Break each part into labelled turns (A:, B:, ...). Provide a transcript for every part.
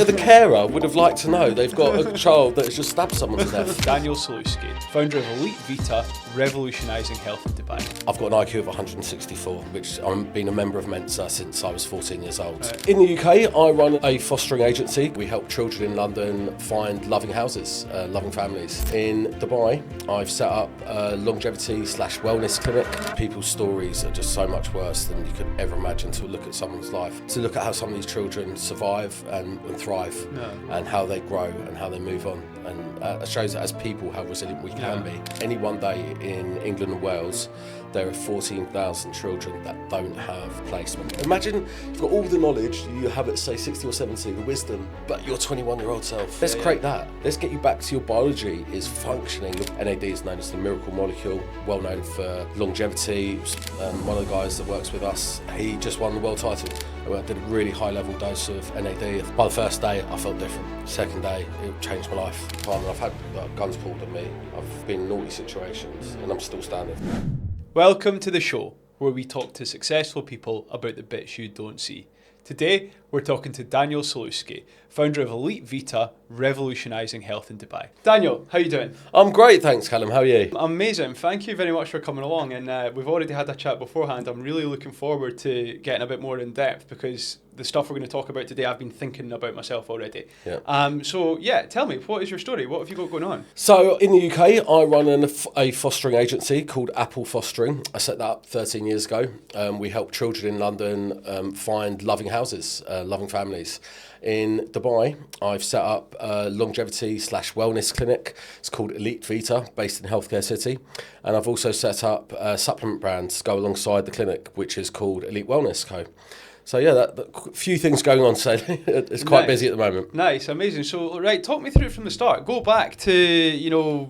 A: The carer would have liked to know they've got a child that has just stabbed someone to death.
B: Daniel Salewski, founder of Elite Vita, revolutionising health in Dubai.
A: I've got an IQ of 164, which I've been a member of Mensa since I was 14 years old. In the UK, I run a fostering agency. We help children in London find loving houses, loving families. In Dubai, I've set up a longevity/wellness clinic. People's stories are just so much worse than you could ever imagine. To look at someone's life, to look at how some of these children survive and thrive, and how they grow and how they move on. And it shows that as people how resilient we can be. Any one day in England and Wales, there are 14,000 children that don't have placement. Imagine you've got all the knowledge you have at say 60 or 70, the wisdom, but your 21-year-old self. Let's create that. Let's get you back to your biology is functioning. NAD is known as the miracle molecule, well known for longevity. One of the guys that works with us, he just won the world title. I did a really high level dose of NAD. By the first day, I felt different. Second day, it changed my life. I've had guns pulled at me. I've been in naughty situations, and I'm still standing.
B: Welcome to the show, where we talk to successful people about the bits you don't see. Today, we're talking to Daniel Salewski, founder of Elite Vita, revolutionising health in Dubai. Daniel, how you doing?
A: I'm great, thanks, Callum. How are you?
B: Amazing. Thank you very much for coming along. And we've already had a chat beforehand. I'm really looking forward to getting a bit more in depth because the stuff we're going to talk about today, I've been thinking about myself already. Tell me, what is your story? What have you got going on?
A: So in the UK, I run a fostering agency called Apple Fostering. I set that up 13 years ago. We help children in London find loving houses, loving families. In Dubai, I've set up a longevity/wellness clinic. It's called Elite Vita, based in Healthcare City. And I've also set up a supplement brand to go alongside the clinic, which is called Elite Wellness Co. So a few things going on, so it's quite busy at the moment.
B: Nice, amazing. So, right, talk me through it from the start. Go back to,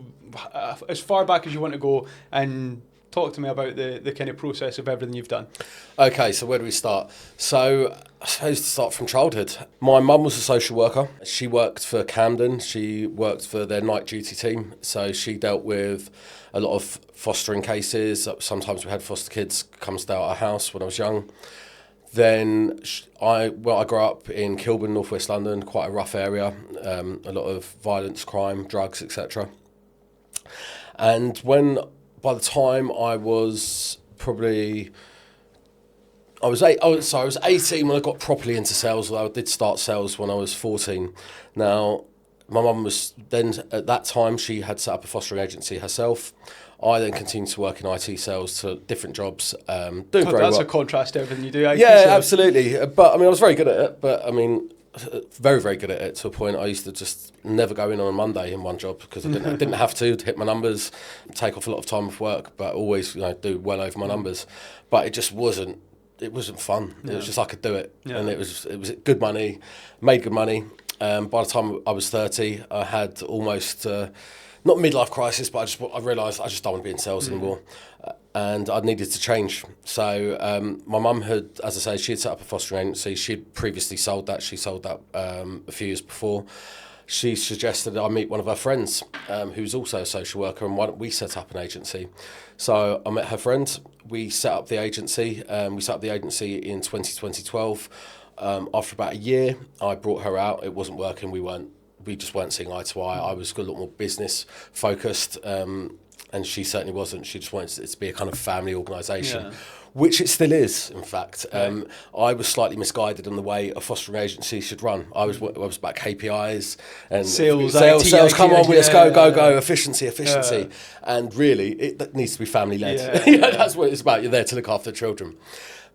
B: as far back as you want to go and talk to me about the kind of process of everything you've done.
A: Okay, so where do we start? So I suppose to start from childhood. My mum was a social worker. She worked for Camden. She worked for their night duty team. So she dealt with a lot of fostering cases. Sometimes we had foster kids come stay at our house when I was young. Then I grew up in Kilburn, northwest London, quite a rough area, a lot of violence, crime, drugs, etc. And by the time I was 18 when I got properly into sales, although I did start sales when I was 14. Now, my mum was then, at that time, she had set up a fostering agency herself. I then continued to work in IT sales to different jobs, doing very well.
B: That's a contrast to everything you do.
A: Yeah, absolutely. But I mean, I was very good at it. But I mean, very, very good at it to a point I used to just never go in on a Monday in one job because I didn't have to hit my numbers, take off a lot of time off work, but always do well over my numbers. But it just wasn't. It wasn't fun. Yeah. It was just I could do it, and it was good money, made good money. By the time I was 30, I had almost. Not midlife crisis, but I realised I just don't want to be in sales anymore, and I needed to change. So my mum had, as I say, she had set up a fostering agency. She had previously sold that. She sold that a few years before. She suggested I meet one of her friends, who's also a social worker, and why don't we set up an agency? So I met her friend. We set up the agency. We set up the agency in 2012. After about a year, I brought her out. It wasn't working. We just weren't seeing eye to eye. I was a lot more business focused, and she certainly wasn't. She just wanted it to be a kind of family organisation, which it still is, in fact. I was slightly misguided on the way a fostering agency should run. I was about KPIs and sales. Come on, let's go, efficiency, and really, it needs to be family led. That's what it's about. You're there to look after children.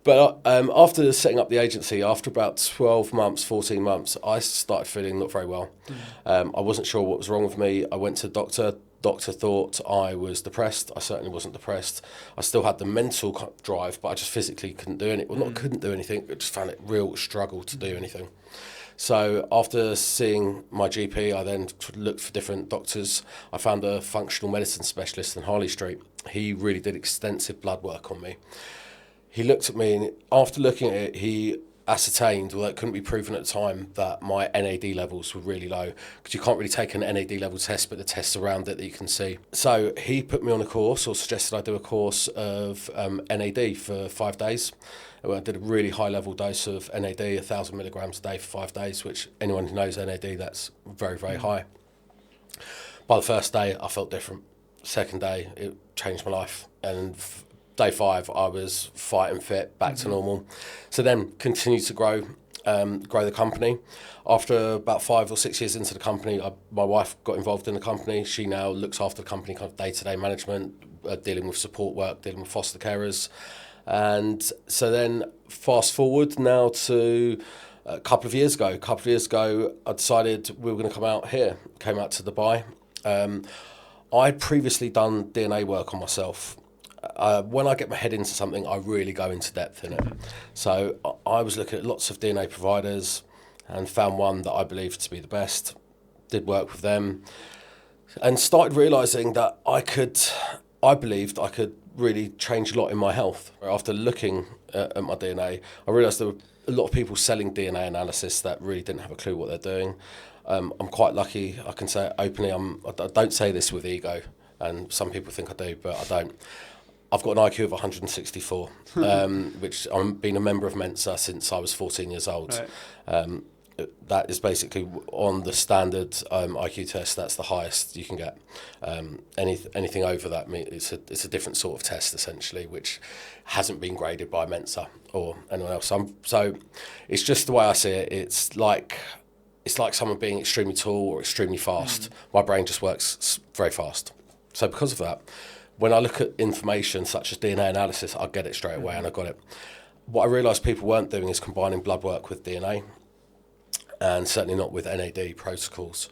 A: But after setting up the agency, after about 14 months, I started feeling not very well. I wasn't sure what was wrong with me. I went to the doctor. Doctor thought I was depressed. I certainly wasn't depressed. I still had the mental drive, but I just physically couldn't do anything. Well, not couldn't do anything, I just found it real struggle to do anything. So after seeing my GP, I then looked for different doctors. I found a functional medicine specialist in Harley Street. He really did extensive blood work on me. He looked at me, and after looking at it, he ascertained, although it couldn't be proven at the time, that my NAD levels were really low, because you can't really take an NAD level test, but the tests around it that you can see. So he put me on a course, or suggested I do a course of NAD for 5 days. I did a really high level dose of NAD, 1,000 milligrams a day for 5 days, which anyone who knows NAD, that's very, very high. By the first day, I felt different. Second day, it changed my life. And day 5, I was fighting fit, back to normal. So then continued to grow the company. After about 5 or 6 years into the company, my wife got involved in the company. She now looks after the company, kind of day-to-day management, dealing with support work, dealing with foster carers. And so then fast forward now to a couple of years ago, I decided we were going to come out here, came out to Dubai. I'd previously done DNA work on myself. When I get my head into something, I really go into depth in it. So I was looking at lots of DNA providers and found one that I believed to be the best, did work with them, and started realising that I believed I could really change a lot in my health. After looking at my DNA, I realised there were a lot of people selling DNA analysis that really didn't have a clue what they're doing. I'm quite lucky, I can say it openly, I don't say this with ego, and some people think I do, but I don't. I've got an IQ of 164, which I've been a member of Mensa since I was 14 years old. Right. That is basically on the standard IQ test. That's the highest you can get. Anything over that, it's a different sort of test essentially, which hasn't been graded by Mensa or anyone else. So it's just the way I see it. It's like someone being extremely tall or extremely fast. My brain just works very fast. So because of that, when I look at information such as DNA analysis, I get it straight away, and I got it. What I realised people weren't doing is combining blood work with DNA, and certainly not with NAD protocols.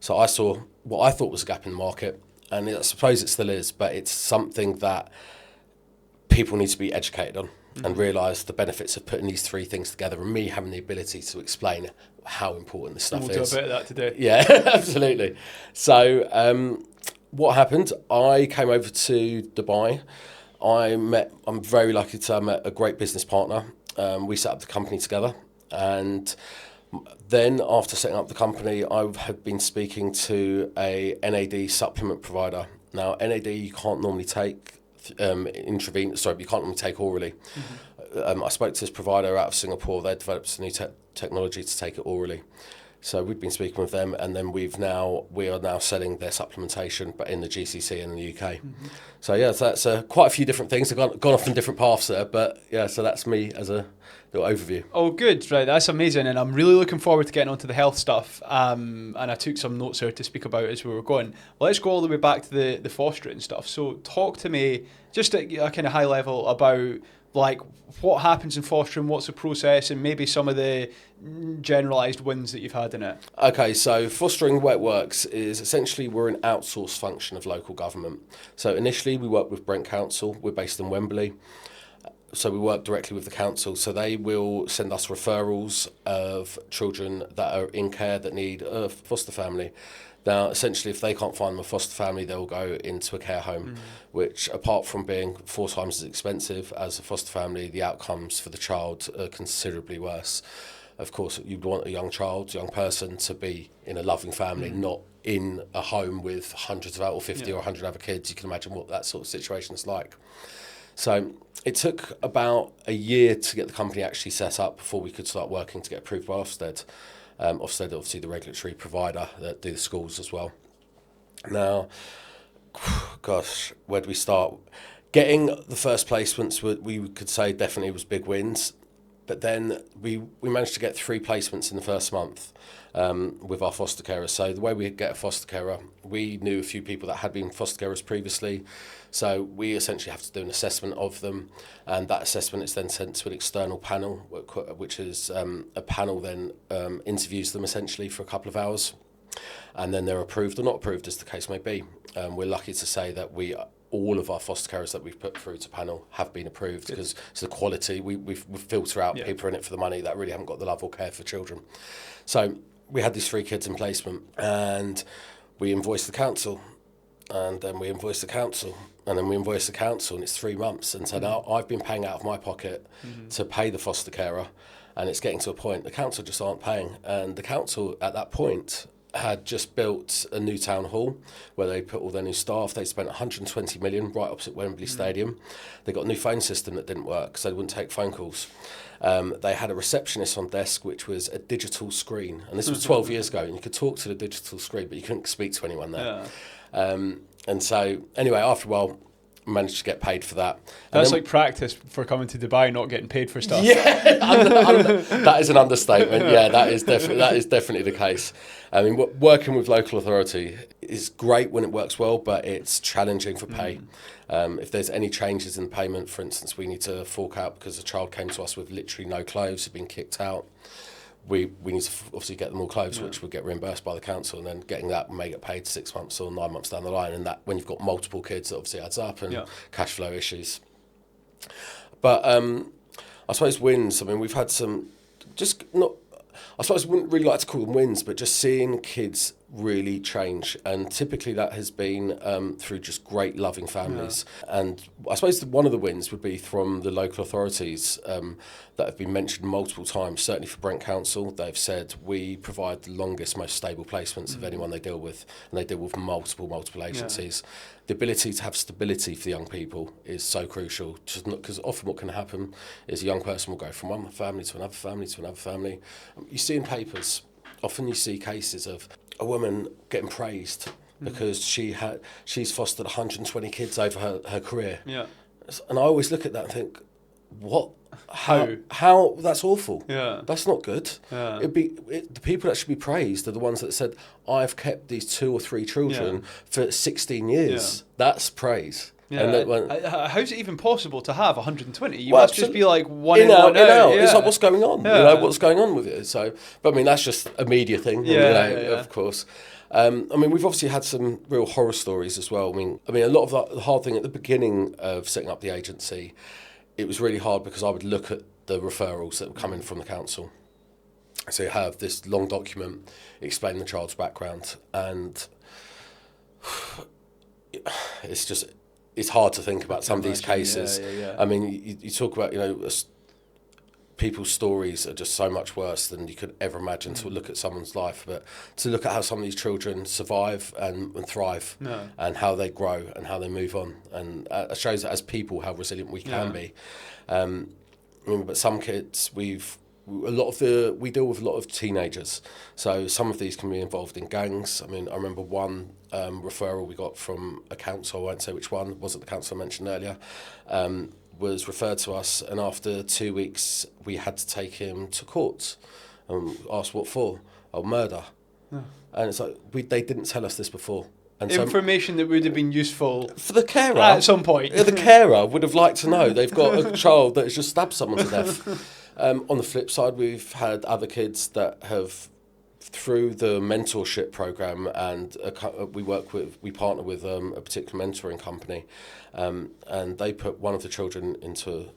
A: So I saw what I thought was a gap in the market, and I suppose it still is, but it's something that people need to be educated on and realise the benefits of putting these 3 things together, and me having the ability to explain how important this stuff is.
B: We'll do a bit of that today.
A: Yeah, absolutely. So what happened, I came over to Dubai. I'm very lucky to have met a great business partner. We set up the company together, and then after setting up the company, I had been speaking to a NAD supplement provider. Now, NAD you can't normally take you can't normally take orally. I spoke to this provider out of Singapore. They developed a new technology to take it orally. So we've been speaking with them, and then we are now selling their supplementation, but in the GCC in the UK. So yeah, so that's quite a few different things. I've gone off in different paths there, but yeah, so that's me as a little overview.
B: Oh, good, right? That's amazing, and I'm really looking forward to getting onto the health stuff. And I took some notes here to speak about as we were going. Well, let's go all the way back to the fostering stuff. So talk to me just at a kind of high level about like what happens in fostering, what's the process, and maybe some of the generalised wins that you've had in it.
A: Okay, so fostering, the way it works is essentially we're an outsourced function of local government. So initially we work with Brent Council. We're based in Wembley. So we work directly with the council. So they will send us referrals of children that are in care that need a foster family. Now, essentially, if they can't find them a foster family, they'll go into a care home, which, apart from being 4 times as expensive as a foster family, the outcomes for the child are considerably worse. Of course, you'd want a young person to be in a loving family, not in a home with hundreds of or 50 or 100 other kids. You can imagine what that sort of situation is like. So it took about a year to get the company actually set up before we could start working to get approved by Ofsted. Ofsted, obviously, the regulatory provider that do the schools as well. Now, gosh, where do we start? Getting the first placements, we could say definitely was big wins. But then we managed to get 3 placements in the first month with our foster carers. So the way we get a foster carer, we knew a few people that had been foster carers previously. So we essentially have to do an assessment of them. And that assessment is then sent to an external panel, which is a panel then interviews them essentially for a couple of hours. And then they're approved or not approved, as the case may be. We're lucky to say that all of our foster carers that we've put through to panel have been approved because it's the quality. We filter out people in it for the money that really haven't got the love or care for children. So we had these 3 kids in placement, and we invoiced the council, and then we invoiced the council, and then we invoiced the council, and it's 3 months. And so now I've been paying out of my pocket to pay the foster carer, and it's getting to a point the council just aren't paying. And the council at that point had just built a new town hall where they put all their new staff. They spent 120 million right opposite Wembley Stadium. They got a new phone system that didn't work, so they wouldn't take phone calls. They had a receptionist on desk, which was a digital screen. And this was 12 years ago, and you could talk to the digital screen, but you couldn't speak to anyone there. Yeah. And so, anyway, after a while, managed to get paid for that.
B: That's like practice for coming to Dubai, not getting paid for stuff.
A: Yeah, that is an understatement. Yeah, that is definitely the case. I mean, working with local authority is great when it works well, but it's challenging for pay. If there's any changes in payment, for instance, we need to fork out because a child came to us with literally no clothes, had been kicked out. We need to obviously get them all clothes, which will get reimbursed by the council, and then getting that may get paid 6 months or 9 months down the line. And that, when you've got multiple kids, it obviously adds up, and cash flow issues. But I suppose wins. I mean, we've had some, just not. I suppose I wouldn't really like to call them wins, but just seeing kids really change, and typically that has been through just great loving families. And I suppose one of the wins would be from the local authorities that have been mentioned multiple times. Certainly for Brent Council, they've said we provide the longest, most stable placements of anyone they deal with, and they deal with multiple agencies. The ability to have stability for the young people is so crucial, because often what can happen is a young person will go from one family to another family to another family. You see in papers, often you see cases of a woman getting praised because she's fostered 120 kids over her career. Yeah. And I always look at that and think, what? How? That's awful. Yeah. That's not good. Yeah. The people that should be praised are the ones that said, I've kept these 2 or 3 children for 16 years. Yeah. That's praise.
B: Yeah. How's it even possible to have 120? You must just be like one in
A: out.
B: Yeah.
A: It's like, what's going on? Yeah. What's going on with it? So, but I mean, that's just a media thing. Of course. I mean, we've obviously had some real horror stories as well. I mean, a lot of the hard thing at the beginning of setting up the agency, it was really hard because I would look at the referrals that were coming from the council. So you have this long document explaining the child's background, and it's hard to think about some of these cases. I mean, you talk about, people's stories are just so much worse than you could ever imagine to look at someone's life, but to look at how some of these children survive and thrive, and how they grow and how they move on, and it shows that as people how resilient we can be. But some kids, we deal with a lot of teenagers, so some of these can be involved in gangs. I mean, I remember one referral we got from a council, I won't say which one, it wasn't the council I mentioned earlier, was referred to us, and after 2 weeks we had to take him to court and asked what for. Murder. And it's like, they didn't tell us this before. And
B: information that would have been useful
A: for the carer
B: at some point.
A: The carer would have liked to know they've got a child that has just stabbed someone to death. On the flip side, we've had other kids that have, through the mentorship program, and we partner with a particular mentoring company, and they put one of the children into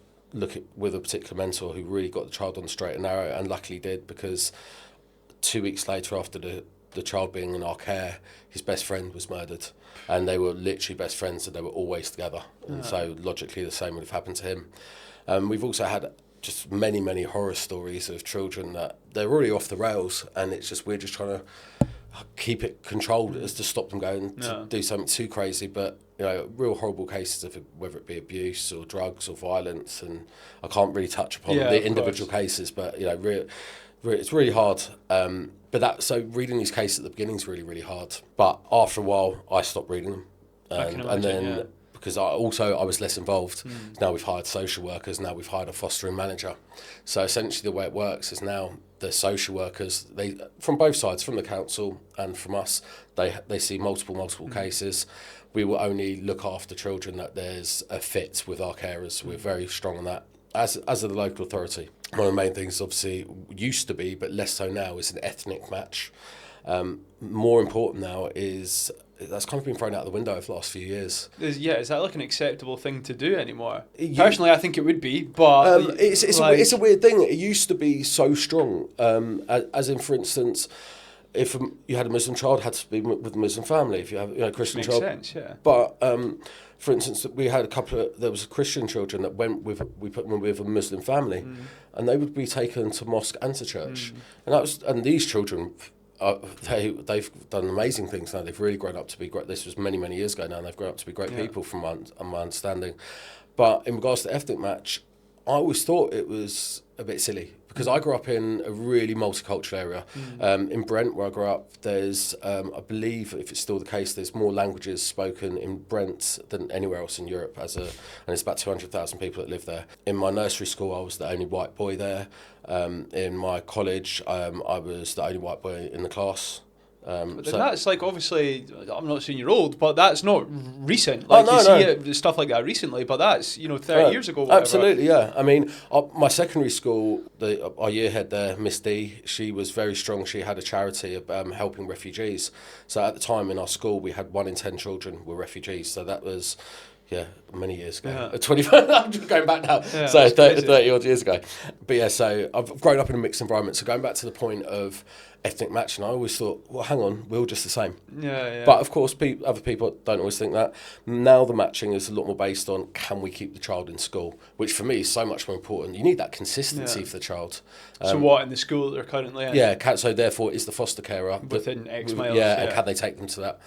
A: with a particular mentor who really got the child on the straight and narrow, and luckily did, because 2 weeks later, after the child being in our care, his best friend was murdered, and they were literally best friends, and they were always together, and so logically the same would have happened to him. We've also had just many horror stories of children that they're already off the rails, and it's just, we're just trying to keep it controlled as to stop them going to do something too crazy. But real horrible cases of whether it be abuse or drugs or violence, and I can't really touch upon the individual cases, but it's really hard. So reading these cases at the beginning is really hard, but after a while I stopped reading them, and then because I was less involved. Now we've hired social workers, now we've hired a fostering manager. So essentially the way it works is now the social workers, they, from both sides, from the council and from us, they see multiple cases. We will only look after children that there's a fit with our carers. We're very strong on that, as are the local authority. One of the main things, obviously, used to be, but less so now, is an ethnic match. More important now is, that's kind of been thrown out the window over the last few years.
B: Is that like an acceptable thing to do anymore? Personally, I think it would be, but
A: it's a weird thing. It used to be so strong, as in, for instance, if you had a Muslim child, it had to be with a Muslim family. If you have a Christian child,
B: makes sense, yeah.
A: But for instance, we had there was Christian children that we put them with a Muslim family, and they would be taken to mosque and to church, and these children they've done amazing things now. They've really grown up to be great. This was many years ago now, and they've grown up to be great people from my understanding. But in regards to the ethnic match, I always thought it was a bit silly because I grew up in a really multicultural area. In Brent, where I grew up, there's, I believe, if it's still the case, there's more languages spoken in Brent than anywhere else in Europe. And it's about 200,000 people that live there. In my nursery school, I was the only white boy there. In my college, I was the only white boy in the class.
B: But that's like, obviously, I'm not saying you're old, but that's not recent. Like, see stuff like that recently, but that's 30 years ago. Whatever.
A: Absolutely, yeah. I mean, my secondary school, our year head there, Miss D, she was very strong. She had a charity of helping refugees. So at the time in our school, we had 1 in 10 children were refugees. So that was. Yeah, many years ago. 25, I'm just going back now.
B: Yeah,
A: so 30 odd years ago. But yeah, so I've grown up in a mixed environment. So going back to the point of ethnic matching, I always thought, well, hang on, we're all just the same.
B: Yeah.
A: But of course, other people don't always think that. Now the matching is a lot more based on, can we keep the child in school? Which for me is so much more important. You need that consistency for the child.
B: So what, in the school they're currently in?
A: Yeah, so therefore is the foster carer.
B: Within X miles.
A: Yeah, and can they take them to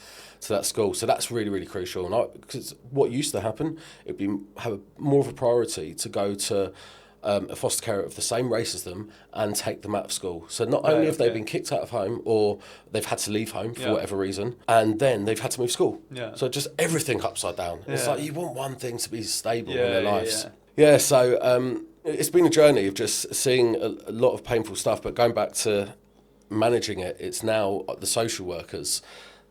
A: that school? So that's really crucial. And because what used to happen, it'd have more of a priority to go to a foster carer of the same race as them and take them out of school. So not only have they been kicked out of home or they've had to leave home for whatever reason, and then they've had to move school. Yeah. So just everything upside down. Yeah. It's like you want one thing to be stable in their lives. Yeah, so it's been a journey of just seeing a lot of painful stuff, but going back to managing it, it's now the social workers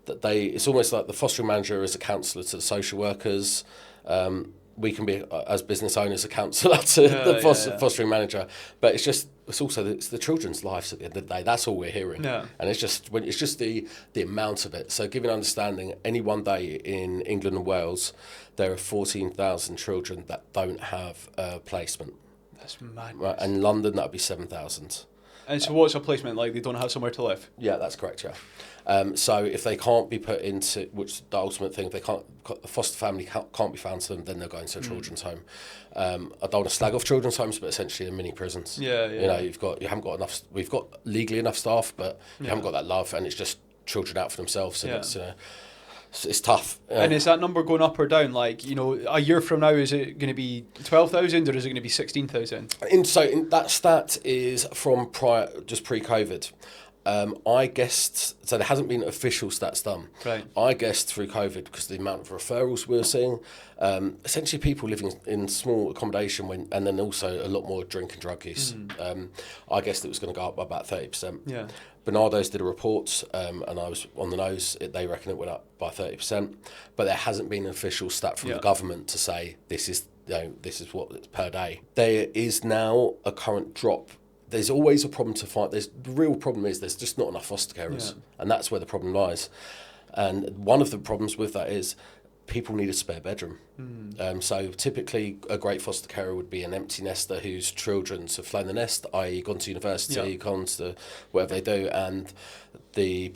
A: that it's almost like the fostering manager is a counsellor to the social workers. We can be, as business owners, a counsellor to the fostering manager. But it's also the children's lives at the end of the day. That's all we're hearing. Yeah. And it's just the amount of it. So giving understanding, any one day in England and Wales, there are 14,000 children that don't have a placement.
B: That's madness.
A: Right, and in London, that would be 7,000.
B: And so what's a placement like? They don't have somewhere to live?
A: Yeah, that's correct, yeah. So if they can't be put into, which the ultimate thing, if the foster family can't be found to them, then they'll go into a children's home. I don't want to slag off children's homes, but essentially they're mini prisons. Yeah. You haven't got enough. We've got legally enough staff, but you haven't got that love, and it's just children out for themselves. And it's tough.
B: And is that number going up or down? Like, a year from now, is it going to be 12,000 or is it going to be 16,000?
A: So that stat is from pre-COVID. I guessed, so there hasn't been official stats done. Right. I guessed through COVID, because the amount of referrals we were seeing, essentially people living in small accommodation and then also a lot more drink and drug use. I guessed it was going to go up by about 30%. Yeah. Bernardo's did a report, and I was on the nose. They reckon it went up by 30%, but there hasn't been an official stat from the government to say this is what it's per day. There is now a current drop. There's always a problem to find. The real problem is there's just not enough foster carers, and that's where the problem lies. And one of the problems with that is people need a spare bedroom. So typically a great foster carer would be an empty nester whose children have flown the nest, i.e. gone to university, gone to whatever they do, and the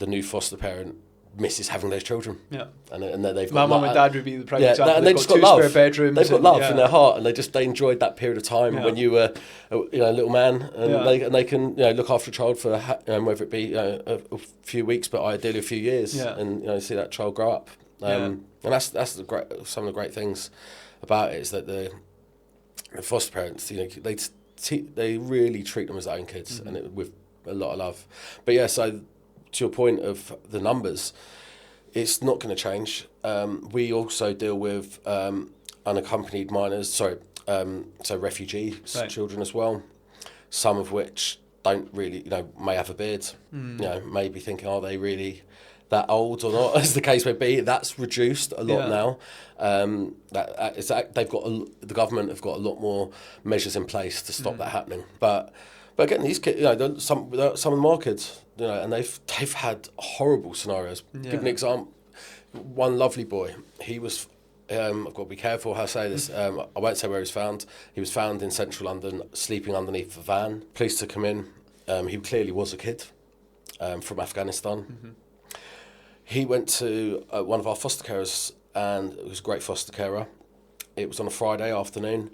A: new foster parent misses having those children. Yeah. And then they've got...
B: My mum and dad would be the prime example.
A: And they've
B: got
A: got
B: two
A: love.
B: spare bedrooms.
A: They've got love in their heart, and they enjoyed that period of time when you were a little man, and they can look after a child for whether it be a few weeks, but ideally a few years, and see that child grow up. And that's some of the great things about it is that the foster parents, they really treat them as their own kids, and with a lot of love. But yeah, so to your point of the numbers, it's not going to change. We also deal with unaccompanied minors, so refugee children as well, some of which don't really, may have a beard, may be thinking, are they really that old or not, as the case may be. That's reduced a lot now. The government have got a lot more measures in place to stop that happening. But again, these kids, some of them are kids, and they've had horrible scenarios. Give an example. One lovely boy, he was. I've got to be careful how I say this. I won't say where he was found. He was found in central London, sleeping underneath a van. Police took him in. He clearly was a kid from Afghanistan. He went to one of our foster carers, and it was a great foster carer. It was on a Friday afternoon.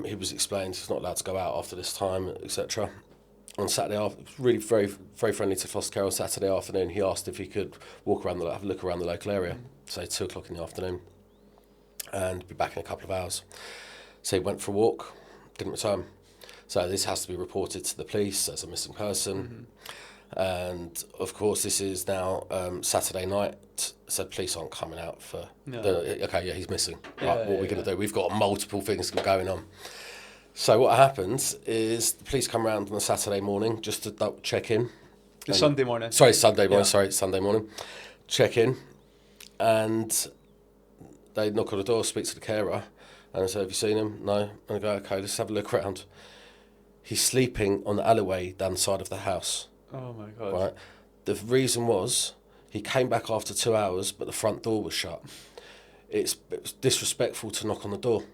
A: He was explained he's not allowed to go out after this time, etc. on Saturday, really very, very friendly to foster care. On Saturday afternoon, he asked if he could walk around, have a look around the local area, say 2 o'clock in the afternoon, and be back in a couple of hours. So he went for a walk, didn't return. So this has to be reported to the police as a missing person. And of course, this is now Saturday night, so police aren't coming out for he's missing. What are we going to do? We've got multiple things going on. So what happens is the police come around on a Saturday morning just to check in.
B: Sunday morning.
A: Sunday morning. Check in, and they knock on the door, speak to the carer, and I say, "Have you seen him?" No. And I go, "Okay, let's have a look around." He's sleeping on the alleyway down the side of the house.
B: Oh my God.
A: Right. The reason was he came back after 2 hours, but the front door was shut. It was disrespectful to knock on the door.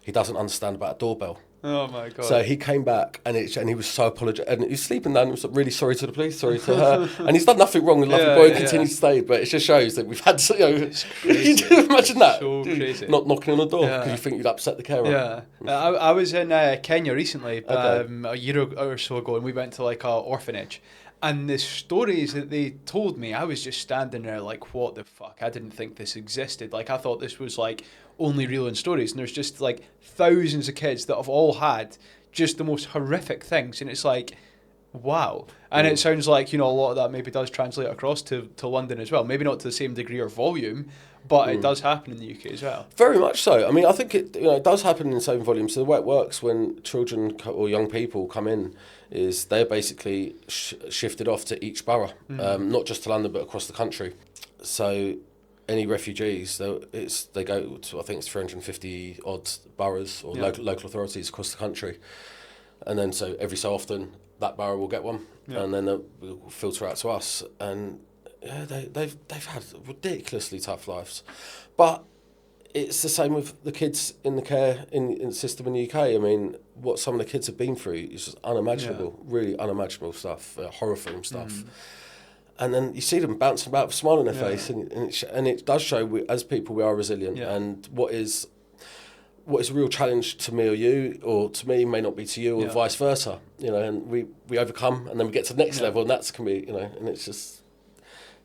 A: He doesn't understand about a doorbell.
B: Oh my God.
A: So he came back and he was so apologetic, and he's sleeping down. He was really sorry to the police, sorry to her, and he's done nothing wrong. The lovely boy continues to stay, but it just shows that we've had.
B: It's crazy.
A: Imagine that.
B: So crazy.
A: Not knocking on the door because you think you'd upset the carer.
B: Yeah, I was in Kenya recently, a year or so ago, and we went to like a orphanage. And the stories that they told me, I was just standing there like, what the fuck? I didn't think this existed. Like, I thought this was like only real in stories. And there's just like thousands of kids that have all had just the most horrific things. And it's like, wow. And it sounds like, a lot of that maybe does translate across to London as well. Maybe not to the same degree or volume, but it does happen in the UK as well.
A: Very much so. I mean, I think it does happen in the same volume. So the way it works when children or young people come in is they're basically shifted off to each borough, not just to London but across the country. So any refugees, they go to, I think it's 350 odd boroughs or local authorities across the country, and then so every so often that borough will get one, and then they'll filter out to us. And they've had ridiculously tough lives, but it's the same with the kids in the care in the system in the UK. I mean, what some of the kids have been through is just unimaginable, really unimaginable stuff, horror film stuff. And then you see them bouncing about with a smile on their face, and it does show as people we are resilient. And what is a real challenge to me or you, or to me may not be to you, or vice versa. And we overcome, and then we get to the next level, and that's can be and it's just.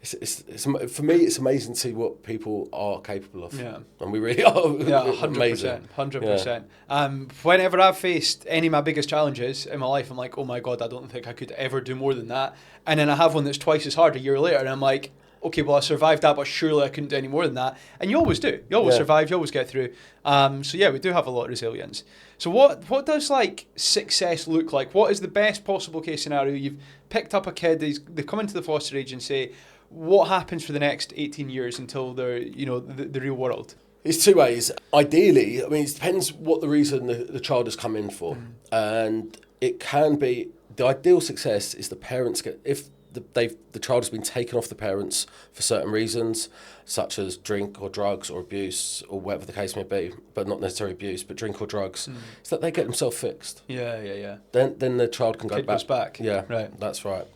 A: It's for me, it's amazing to see what people are capable of. Yeah. And we really are.
B: Yeah, 100%. 100%. Whenever I've faced any of my biggest challenges in my life, I'm like, oh my God, I don't think I could ever do more than that. And then I have one that's twice as hard a year later, and I'm like, okay, well, I survived that, but surely I couldn't do any more than that. And you always do. You always survive. You always get through. So yeah, we do have a lot of resilience. So what does like success look like? What is the best possible case scenario? You've picked up a kid. They come into the foster agency. What happens for the next 18 years until they're, the real world?
A: It's two ways. Ideally, I mean, it depends what the reason the child has come in for. And it can be, the ideal success is the parents if the child has been taken off the parents for certain reasons, such as drink or drugs or abuse or whatever the case may be, but not necessarily abuse, but drink or drugs, is that they get themselves fixed.
B: Yeah.
A: Then the child can go
B: back. Goes back.
A: Yeah,
B: right.
A: That's right.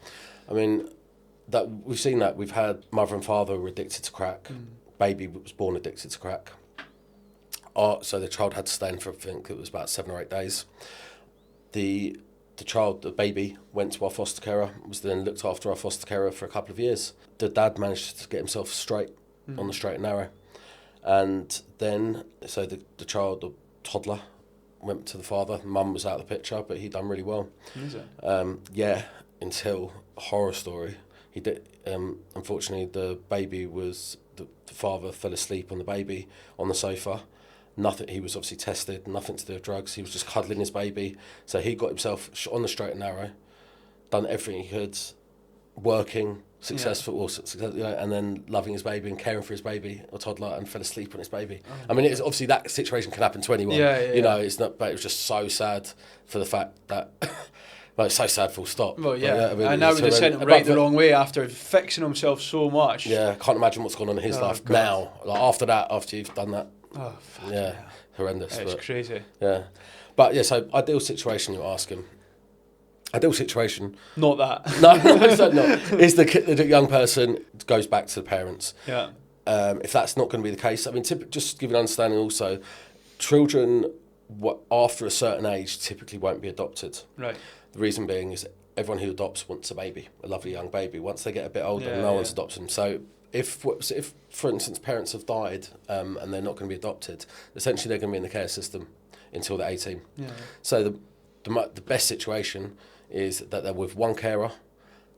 A: I mean, that we've seen that. We've had mother and father were addicted to crack. Baby was born addicted to crack. So the child had to stay in for, I think it was about 7 or 8 days. The baby, went to our foster carer, was then looked after our foster carer for a couple of years. The dad managed to get himself straight, on the straight and narrow. And then, so the child, the toddler, went to the father. Mum was out of the picture, but he'd done really well.
B: Is it?
A: Until a horror story. He did. Unfortunately, the baby was the father fell asleep on the baby on the sofa. Nothing. He was obviously tested. Nothing to do with drugs. He was just cuddling his baby. So he got himself on the straight and narrow, done everything he could, working, successful, and then loving his baby and caring for his baby or toddler, and fell asleep on his baby. I mean, it's obviously that situation can happen to anyone. It's not. But it was just so sad for the fact that. Well, it's so sad, full stop.
B: Well, yeah. And now we just sent him right the wrong way after fixing himself so much.
A: Yeah, can't imagine what's going on in his life now. Like after you've done that.
B: Oh, fuck
A: horrendous.
B: It's crazy.
A: Yeah. But yeah, so ideal situation you're asking. Ideal situation.
B: Not that.
A: No, is the young person goes back to the parents.
B: Yeah.
A: If that's not going to be the case, I mean, just to give you an understanding also, children after a certain age typically won't be adopted.
B: Right.
A: The reason being is everyone who adopts wants a baby, a lovely young baby. Once they get a bit older,
B: Yeah,
A: no
B: yeah.
A: one's adopting them. So if, for instance, parents have died and they're not going to be adopted, essentially they're going to be in the care system until they're 18.
B: Yeah.
A: So the best situation is that they're with one carer,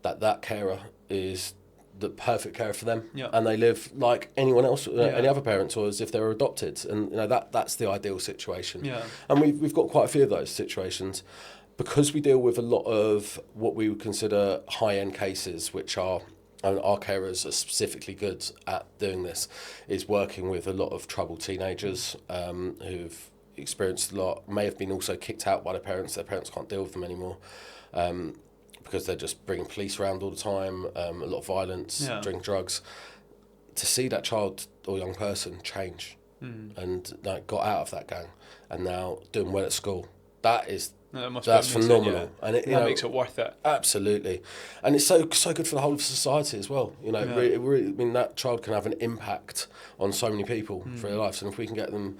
A: that carer is the perfect carer for them,
B: Yeah.
A: and they live like anyone else,
B: Yeah.
A: any other parents, or as if they were adopted, and that's the ideal situation.
B: Yeah.
A: And we've got quite a few of those situations because we deal with a lot of what we would consider high-end cases, which are, and our carers are specifically good at doing this, is working with a lot of troubled teenagers who've experienced a lot, may have been also kicked out by their parents can't deal with them anymore, because they're just bringing police around all the time, a lot of violence, drink drugs. To see that child or young person change and got out of that gang and now doing well at school, that's phenomenal. And it
B: makes it worth it.
A: Absolutely. And it's so good for the whole of society as well. It really, I mean, that child can have an impact on so many people for their lives, and if we can get them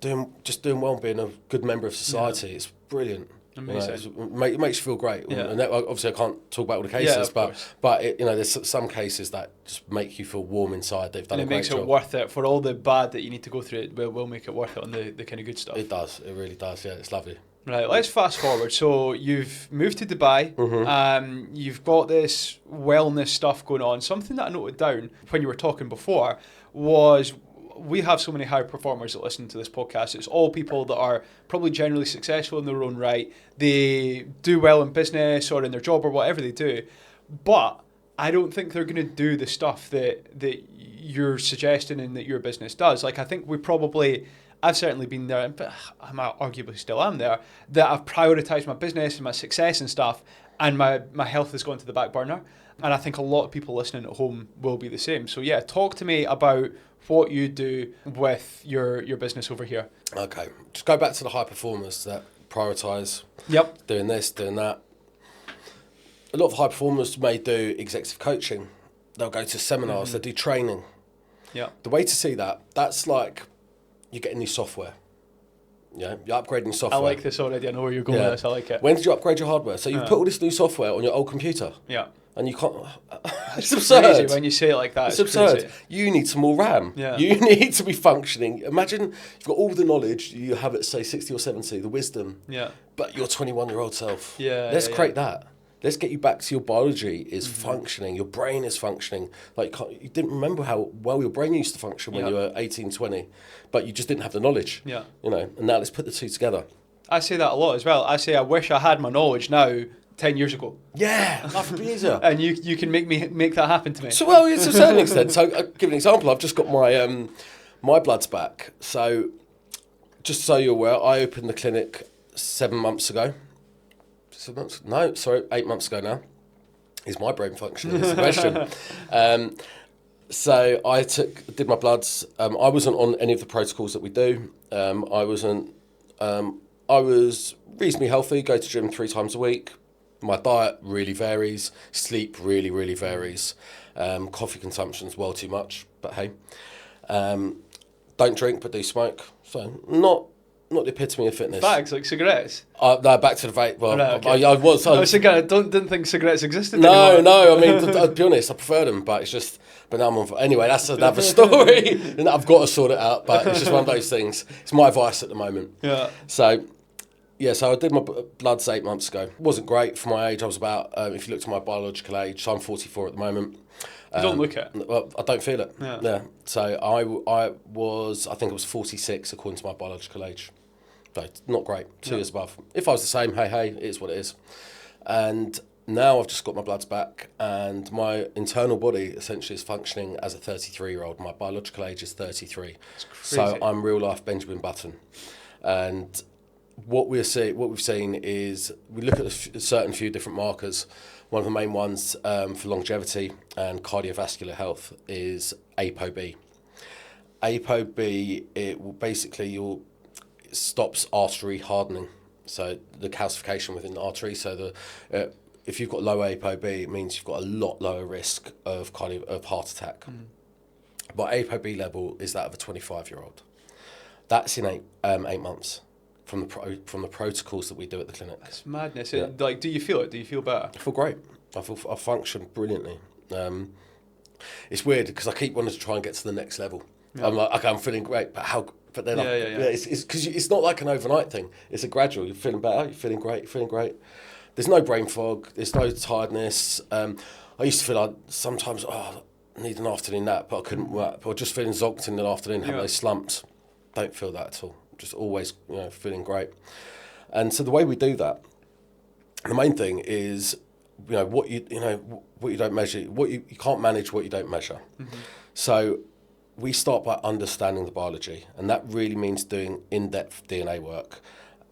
A: doing well, being a good member of society, it's brilliant.
B: Amazing.
A: It makes you feel great.
B: Yeah.
A: And obviously I can't talk about all the cases, but there's some cases that just make you feel warm inside. They've done a great job.
B: And it makes it worth it for all the bad that you need to go through. It will make it worth it on the kind of good stuff.
A: It does. It really does. Yeah, it's lovely.
B: Right, let's fast forward. So you've moved to Dubai. You've got this wellness stuff going on. Something that I noted down when you were talking before was, we have so many high performers that listen to this podcast. It's all people that are probably generally successful in their own right. They do well in business or in their job or whatever they do. But I don't think they're going to do the stuff that you're suggesting and that your business does. Like, I think I've certainly been there, but I arguably still am there, that I've prioritised my business and my success and stuff, and my health has gone to the back burner. And I think a lot of people listening at home will be the same. So yeah, talk to me about what you do with your business over here.
A: Okay, just go back to the high performers that prioritise doing this, doing that. A lot of high performers may do executive coaching. They'll go to seminars, they do training.
B: Yeah.
A: The way to see that's like you're getting new software. Yeah, you're upgrading software.
B: I like this already. I know where you're going with this. I like it.
A: When did you upgrade your hardware? So you've put all this new software on your old computer.
B: Yeah.
A: And you can't... It's
B: absurd.
A: Crazy
B: when you say it like that.
A: It's absurd.
B: Crazy.
A: You need some more RAM.
B: Yeah.
A: You need to be functioning. Imagine you've got all the knowledge you have at, say, 60 or 70, the wisdom.
B: Yeah.
A: But your 21-year-old self.
B: Yeah.
A: Let's create that. Let's get you back to your biology is functioning. Your brain is functioning. Like, you didn't remember how well your brain used to function when you were 18, 20, but you just didn't have the knowledge.
B: Yeah.
A: And now let's put the two together.
B: I say that a lot as well. I say I wish I had my knowledge now 10 years ago.
A: Yeah, life would be easier.
B: And you can make that happen to me.
A: So, well, it's to a certain extent. So, I'll give an example. I've just got my my bloods back. So, just so you're aware, I opened the clinic 7 months ago. 7 months? No, sorry, 8 months ago now. Is my brain functioning? Is the question. So, I did my bloods. I wasn't on any of the protocols that we do. I was reasonably healthy. Go to gym 3 times a week. My diet really varies. Sleep really, really varies. Coffee consumption's well too much, but hey. Don't drink, but do smoke. So not the epitome of fitness.
B: Fags, like cigarettes?
A: No, back to the vape. Well,
B: no, okay.
A: I was
B: thinking, I didn't think cigarettes existed anymore.
A: No. I mean, I'll be honest, I prefer them, but it's just... But now I'm on... Anyway, that's another story. And I've got to sort it out, but it's just one of those things. It's my vice at the moment.
B: Yeah.
A: So I did my bloods 8 months ago. It wasn't great for my age. I was about, if you looked at my biological age, so I'm 44 at the moment.
B: You don't look it.
A: Well, I don't feel it.
B: Yeah.
A: So I think it was 46 according to my biological age. So not great, 2 years above. If I was the same, hey, it is what it is. And now I've just got my bloods back and my internal body essentially is functioning as a 33-year-old. My biological age is 33. So I'm real life Benjamin Button. And what we've seen is we look at a certain few different markers. One of the main ones for longevity and cardiovascular health is ApoB. ApoB, it will basically it stops artery hardening, so the calcification within the artery. So if you've got low ApoB, it means you've got a lot lower risk of heart attack. But ApoB level is that of a 25-year-old. That's in 8 months. from the protocols that we do at the clinic.
B: That's madness.
A: Yeah.
B: Like, do you feel it? Do you feel better?
A: I feel great. I function brilliantly. It's weird because I keep wanting to try and get to the next level. Yeah. I'm like, okay, I'm feeling great, but how? But then it's because it's not like an overnight thing. It's a gradual. You're feeling better. You're feeling great. You're feeling great. There's no brain fog. There's no tiredness. I used to feel like sometimes, I need an afternoon nap, but I couldn't work. Or just feeling zonked in the afternoon, having those slumps. Don't feel that at all. Just always, feeling great. And so the way we do that, the main thing is, what you don't measure, you can't manage what you don't measure. Mm-hmm. So we start by understanding the biology, and that really means doing in-depth DNA work.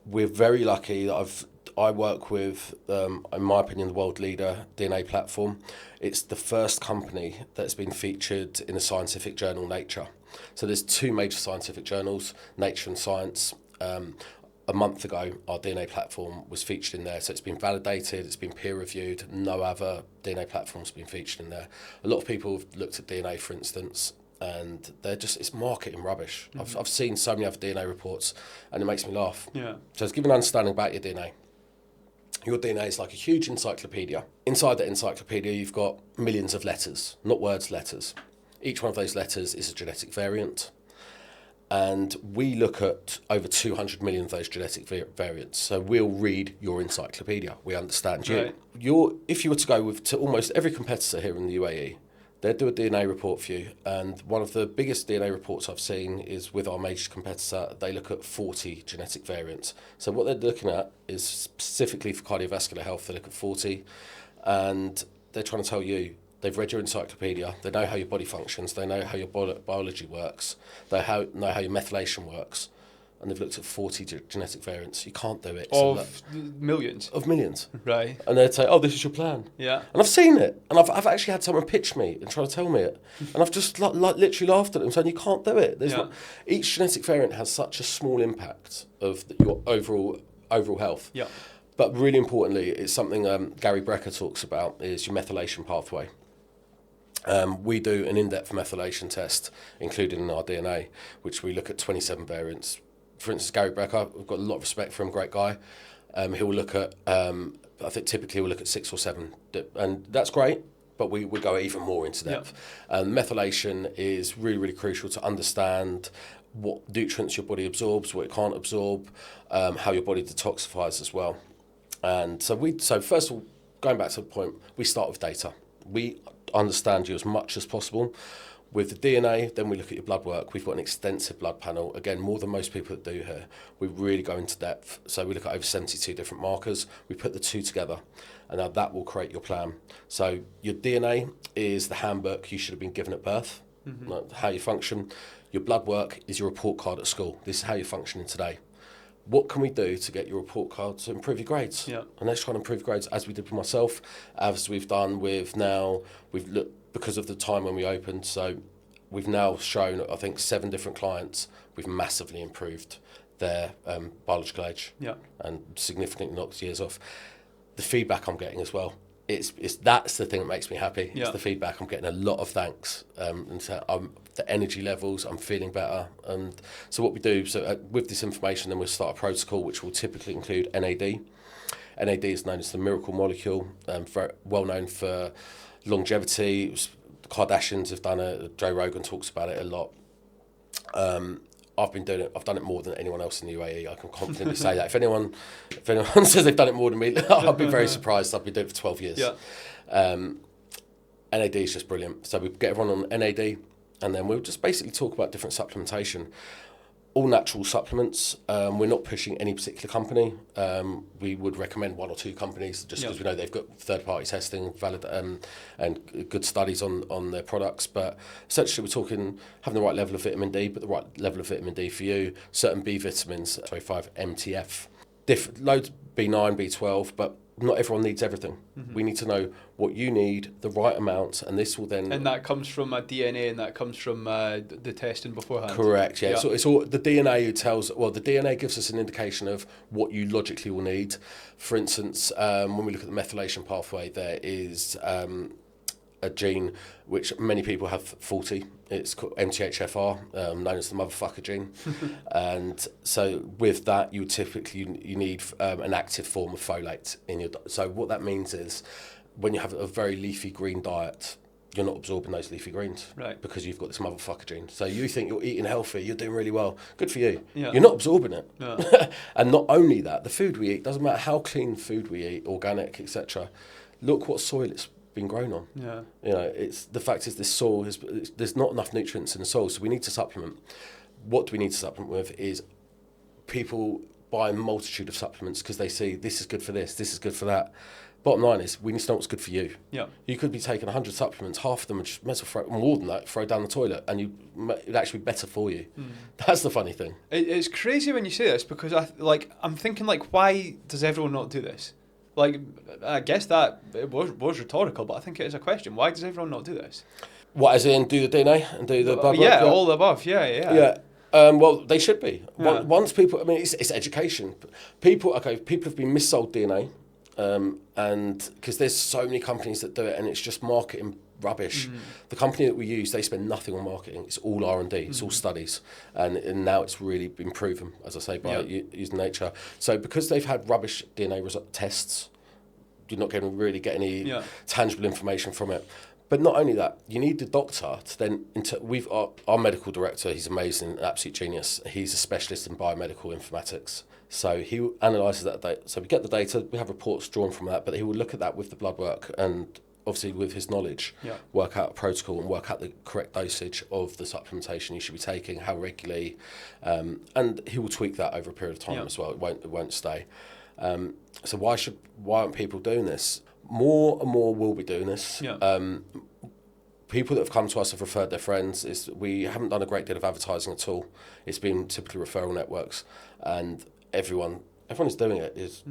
A: We're very lucky that I work with, in my opinion, the world leader DNA platform. It's the first company that's been featured in the scientific journal Nature. So there's 2 major scientific journals, Nature and Science. A month ago, our DNA platform was featured in there. So it's been validated, it's been peer reviewed. No other DNA platform's been featured in there. A lot of people have looked at DNA, for instance, and it's marketing rubbish. Mm-hmm. I've seen so many other DNA reports, and it makes me laugh. Yeah. So it's giving an understanding about your DNA. Your DNA is like a huge encyclopedia. Inside that encyclopedia, you've got millions of letters, not words, letters. Each one of those letters is a genetic variant. And we look at over 200 million of those genetic variants. So we'll read your encyclopedia. We understand you. Right. If you were to go to almost every competitor here in the UAE, they'd do a DNA report for you. And one of the biggest DNA reports I've seen is with our major competitor. They look at 40 genetic variants. So what they're looking at is specifically for cardiovascular health, they look at 40. And they're trying to tell you, they've read your encyclopedia, they know how your body functions, they know how your biology works, they know how your methylation works, and they've looked at 40 genetic variants. You can't do it.
B: Of millions?
A: Of millions.
B: Right.
A: And they'd say, this is your plan. Yeah. And I've seen it. And I've actually had someone pitch me and try to tell me it. And I've just literally laughed at them saying, you can't do it. Each genetic variant has such a small impact of your overall health. Yeah. But really importantly, it's something Gary Brecker talks about, is your methylation pathway. We do an in-depth methylation test included in our DNA, which we look at 27 variants. For instance, Gary Brecker, we've got a lot of respect for him, great guy. He'll look at, I think typically we'll look at 6 or 7, and that's great, but we go even more into depth. Yep. Methylation is really, really crucial to understand what nutrients your body absorbs, what it can't absorb, how your body detoxifies as well. And so first of all, going back to the point, we start with data. We understand you as much as possible. With the DNA, then we look at your blood work. We've got an extensive blood panel, again, more than most people that do here. We really go into depth. So we look at over 72 different markers. We put the 2 together, and now that will create your plan. So your DNA is the handbook you should have been given at birth, like how you function. Your blood work is your report card at school. This is how you're functioning today. What can we do to get your report card to improve your grades? Yeah. And let's try and improve grades as we did with myself, as we've done with now, we've looked, because of the time when we opened, so we've now shown, I think, 7 different clients, we've massively improved their biological age and significantly knocked years off. The feedback I'm getting as well, that's the thing that makes me happy. Yeah. It's the feedback. I'm getting a lot of thanks. And so the energy levels, I'm feeling better. And so what we do, with this information, then we'll start a protocol which will typically include NAD. NAD is known as the miracle molecule, very well known for longevity. The Kardashians have done it. Joe Rogan talks about it a lot. I've been doing it. I've done it more than anyone else in the UAE. I can confidently say that. If anyone says they've done it more than me, I'll be very surprised. I've been doing it for 12 years. Yeah. NAD is just brilliant. So we get everyone on NAD, and then we'll just basically talk about different supplementation. All natural supplements. We're not pushing any particular company. We would recommend 1 or 2 companies just because we know they've got third-party testing, valid and good studies on their products. But essentially, we're talking having the right level of vitamin D, but the right level of vitamin D for you. Certain B vitamins, 5 MTF, loads B9, B12, but not everyone needs everything. Mm-hmm. We need to know what you need, the right amount, and this will then...
B: And that comes from a DNA, and that comes from the testing beforehand?
A: Correct, yeah. So it's all the DNA who tells... Well, the DNA gives us an indication of what you logically will need. For instance, when we look at the methylation pathway, there is a gene which many people have 40. It's called MTHFR, known as the motherfucker gene. And so with that, you need an active form of folate in your diet. So what that means is when you have a very leafy green diet, you're not absorbing those leafy greens,
B: right?
A: Because you've got this motherfucker gene. So you think you're eating healthy, you're doing really well. Good for you.
B: Yeah.
A: You're not absorbing it.
B: No.
A: And not only that, the food we eat, doesn't matter how clean food we eat, organic, etc. Look what soil it's been grown on.
B: Yeah.
A: You know, it's the fact is this soil there's not enough nutrients in the soil, so we need to supplement. What do we need to supplement with is people buy a multitude of supplements because they see this is good for this is good for that. Bottom line is we need to know what's good for you.
B: Yeah.
A: You could be taking 100 supplements, half of them are just more than that, throw down the toilet, and it'd actually be better for you. That's the funny thing.
B: It's crazy when you say this because I'm thinking why does everyone not do this? Like, I guess that it was rhetorical, but I think it is a question. Why does everyone not do this?
A: What, as in do the DNA and do the blood work?
B: Yeah, all the above. Yeah.
A: Well, they should be.
B: Yeah.
A: Once people, I mean, it's education. People have been missold DNA, and because there's so many companies that do it, and it's just marketing rubbish. The company that we use, they spend nothing on marketing. It's all R&D. It's all studies, and now it's really been proven, as I say, by using nature. So because they've had rubbish DNA tests, you're not going to really get any tangible information from it. But not only that, you need the doctor to then. Our medical director, he's amazing, an absolute genius. He's a specialist in biomedical informatics. So he analyses that data. So we get the data, we have reports drawn from that, but he will look at that with the blood work and obviously with his knowledge, work out a protocol and work out the correct dosage of the supplementation you should be taking, how regularly, and he will tweak that over a period of time as well. It won't stay. So why aren't people doing this? More and more will be doing this. People that have come to us have referred their friends. We haven't done a great deal of advertising at all. It's been typically referral networks, and everyone is doing it. Is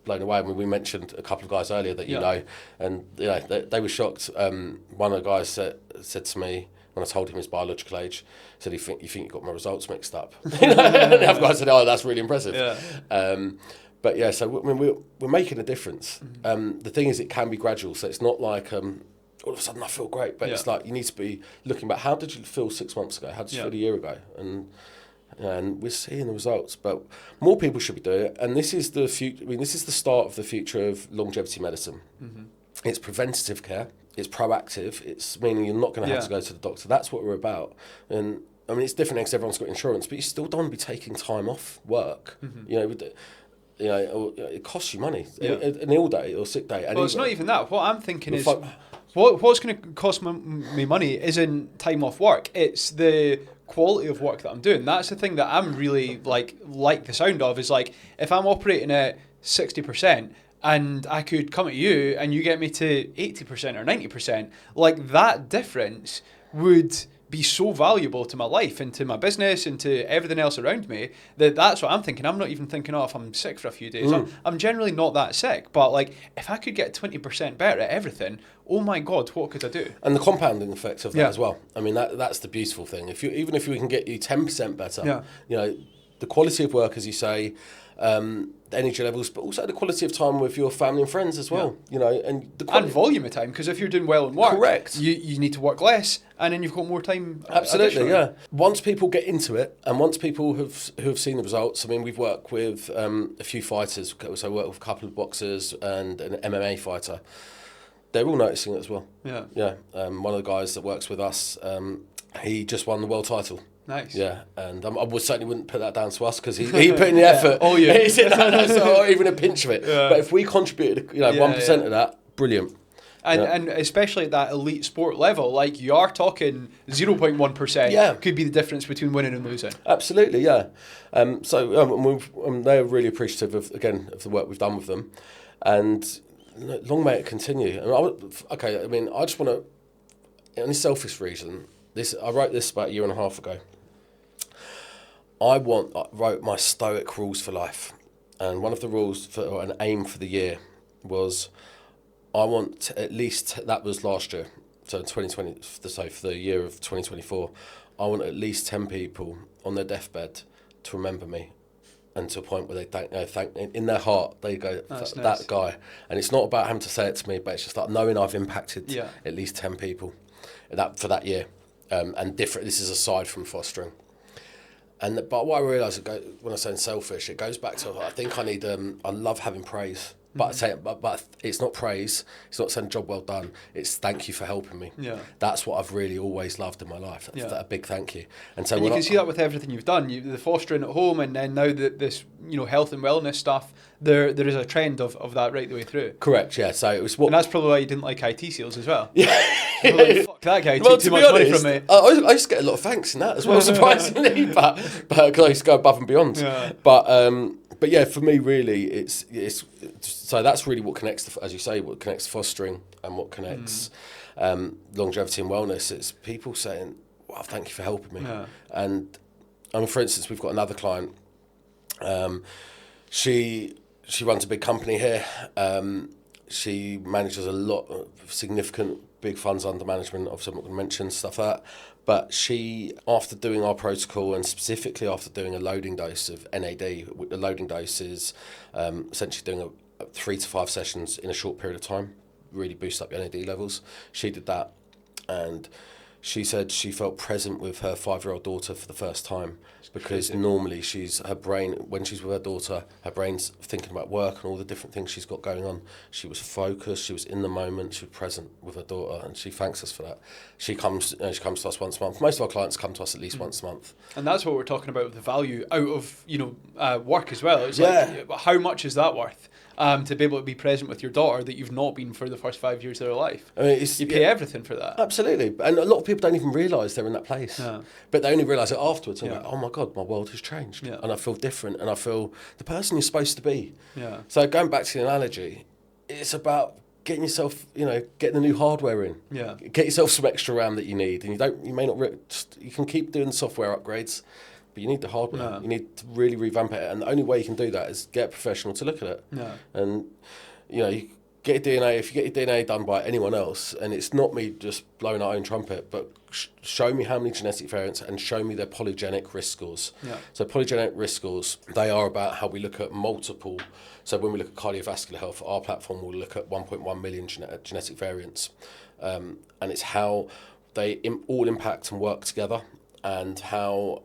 A: blown away. I mean, we mentioned a couple of guys earlier that you know, and they were shocked. One of the guys said to me when I told him his biological age, said, "You think you got my results mixed up?" And the other guy said, "Oh, that's really impressive." But yeah, so I mean, we're making a difference. The thing is, it can be gradual, so it's not like all of a sudden I feel great, but it's like you need to be looking back. How did you feel 6 months ago? How did you feel a year ago? And we're seeing the results, but more people should be doing it. And this is the future. I mean, this is the start of the future of longevity medicine. It's preventative care. It's proactive. It's meaning you're not going to have to go to the doctor. That's what we're about. And I mean, it's different because everyone's got insurance, but you still don't want to be taking time off work. It costs you money. An ill day or sick day.
B: Well, it's not even that. What I'm thinking is, what's going to cost me money isn't time off work. It's the quality of work that I'm doing. That's the thing that I'm really like the sound of is like if I'm operating at 60% and I could come at you and you get me to 80% or 90%, like that difference would be so valuable to my life and to my business and to everything else around me that's what I'm thinking. I'm not even thinking, if I'm sick for a few days. I'm generally not that sick, but like if I could get 20% better at everything, oh my God, what could I do?
A: And the compounding effect of that as well. I mean, that's the beautiful thing. Even if we can get you 10% better, the quality of work, as you say, the energy levels, but also the quality of time with your family and friends as well. And
B: volume of time, because if you're doing well in work,
A: correct,
B: you need to work less, and then you've got more time.
A: Absolutely, yeah. Once people get into it, and once people who have seen the results, I mean, we've worked with a few fighters. So I worked with a couple of boxers and an MMA fighter. They're all noticing it as well. One of the guys that works with us, he just won the world title.
B: Nice.
A: Yeah, and I certainly wouldn't put that down to us because he put in the effort.
B: Oh, yeah.
A: He said or even a pinch of it. Yeah. But if we contributed, 1% of that, brilliant.
B: And especially at that elite sport level, like you are talking 0.1% could be the difference between winning and losing.
A: Absolutely, yeah. They're really appreciative of the work we've done with them, and long may it continue. And I just want to, in a selfish reason. I wrote this about a year and a half ago. I wrote my Stoic rules for life, and one of the rules or an aim for the year was I want to, at least that was last year, so 2020. So for the year of 2024, I want at least 10 people on their deathbed to remember me and to a point where they thank in their heart, they go,
B: That's
A: that
B: nice.
A: guy. And it's not about having to say it to me, but it's just like knowing I've impacted
B: Yeah.
A: at least 10 people for that year. And different. This is aside from fostering. But what I realise when I say selfish, it goes back to I think I love having praise. But it's not praise. It's not saying job well done. It's thank you for helping me.
B: Yeah.
A: That's what I've really always loved in my life. That's a big thank you. And so
B: you can see that with everything you've done. The fostering at home, and then now this health and wellness stuff. There is a trend of that right the way through.
A: Correct. Yeah. So it was
B: and that's probably why you didn't like IT sales as well.
A: Yeah.
B: Like, fuck that guy. Took too much money from me.
A: I used to get a lot of thanks in that as well, surprisingly, but because I used to go above and beyond.
B: Yeah.
A: But yeah, for me, really, it's so that's really what connects, as you say, what connects fostering and what connects longevity and wellness. It's people saying, "Wow, thank you for helping me."
B: Yeah.
A: And I mean, for instance, we've got another client. She runs a big company here. She manages a lot of significant big funds under management. Obviously, I'm not going to mention stuff like that. But she, after doing our protocol and specifically after doing a loading dose of NAD, the loading dose is essentially doing 3 to 5 sessions in a short period of time, really boost up your NAD levels. She did that, and she said she felt present with her 5-year-old daughter for the first time, because normally her brain, when she's with her daughter, her brain's thinking about work and all the different things she's got going on. She was focused, she was in the moment, she was present with her daughter, and she thanks us for that. She comes to us once a month. Most of our clients come to us at least once a month.
B: And that's what we're talking about with the value out of work as well. It's like, how much is that worth? To be able to be present with your daughter that you've not been for the first 5 years of their life. I mean, you pay everything for that.
A: Absolutely. And a lot of people don't even realise they're in that place. Yeah. But they only realise it afterwards. And like, oh my God, my world has changed. Yeah. And I feel different. And I feel the person you're supposed to be. Yeah. So going back to the analogy, it's about getting yourself, getting the new hardware in. Yeah. Get yourself some extra RAM that you need. And you can keep doing software upgrades, but you need the hardware. No. You need to really revamp it, and the only way you can do that is get a professional to look at it. No. And you get your DNA. If you get your DNA done by anyone else, and it's not me just blowing our own trumpet, but show me how many genetic variants and show me their polygenic risk scores. Yeah. So polygenic risk scores, they are about how we look at multiple. So when we look at cardiovascular health, our platform will look at 1.1 million genetic variants, and it's how they all impact and work together, and how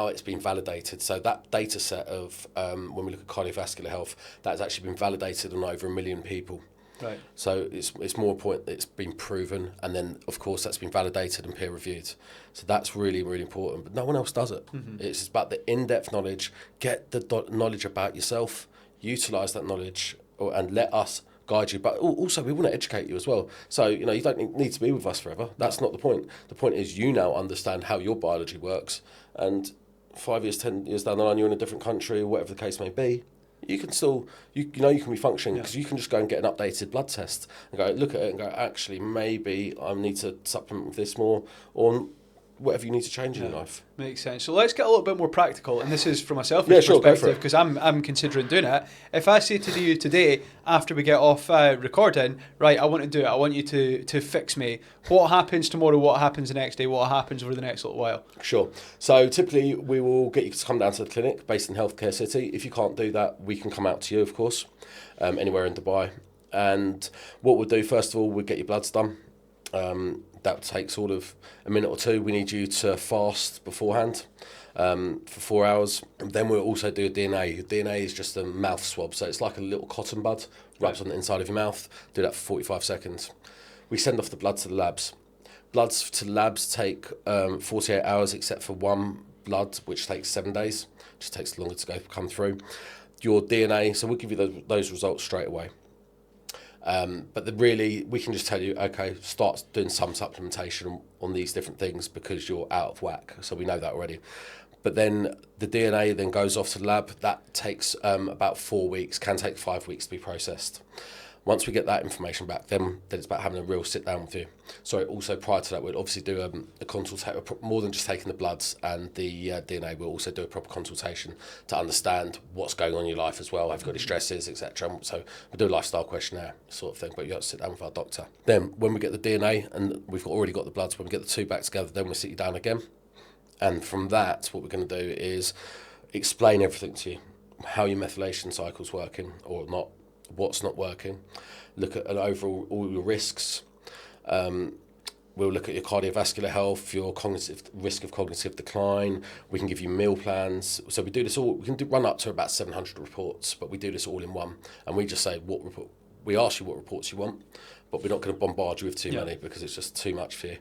A: it's been validated. So that data set of when we look at cardiovascular health, that's actually been validated on over 1 million people. Right. So it's more important that it's been proven, and then of course that's been validated and peer reviewed. So that's really, really important. But no one else does it. Mm-hmm. It's about the in-depth knowledge. Get the knowledge about yourself. Utilise that knowledge, and let us guide you. But also we want to educate you as well. So you don't need to be with us forever. That's not the point. The point is you now understand how your biology works. And 5 years, 10 years down the line, you're in a different country, or whatever the case may be, you can still, you can be functioning, because you can just go and get an updated blood test and go look at it and go, actually, maybe I need to supplement with this more, or whatever you need to change in your life.
B: Makes sense. So let's get a little bit more practical, and this is from a selfish perspective, because I'm considering doing it. If I say to you today, after we get off recording, right, I want to do it, I want you to fix me, what happens tomorrow, what happens the next day, what happens over the next little while?
A: Sure. So typically we will get you to come down to the clinic based in Healthcare City. If you can't do that, we can come out to you, of course, anywhere in Dubai. And what we'll do, first of all, we'll get your bloods done. That takes sort of a minute or two. We need you to fast beforehand for 4 hours. And then we'll also do a DNA. DNA is just a mouth swab. So it's like a little cotton bud, rubs on the inside of your mouth. Do that for 45 seconds. We send off the blood to the labs. Bloods to labs take 48 hours, except for one blood, which takes 7 days. Just takes longer to come through. Your DNA, so we'll give you those results straight away. But really, we can just tell you, okay, start doing some supplementation on these different things because you're out of whack. So we know that already. But then the DNA then goes off to the lab. That takes about 4 weeks, can take 5 weeks to be processed. Once we get that information back, then it's about having a real sit down with you. So also prior to that, we'd obviously do a consultation, more than just taking the bloods and the DNA. We'll also do a proper consultation to understand what's going on in your life as well. Have you got any stresses, etc. So we do a lifestyle questionnaire sort of thing, but you have to sit down with our doctor. Then when we get the DNA and we've already got the bloods, when we get the two back together, then we'll sit you down again. And from that, what we're going to do is explain everything to you. how your methylation cycle's working or not, what's not working. Look at overall all your risks. We'll look at your cardiovascular health, your cognitive risk of cognitive decline. We can give you meal plans. So we do this all. We can run up to about 700 reports, but we do this all in one. And we just say what report. We ask you what reports you want, but we're not going to bombard you with too many because it's just too much for you.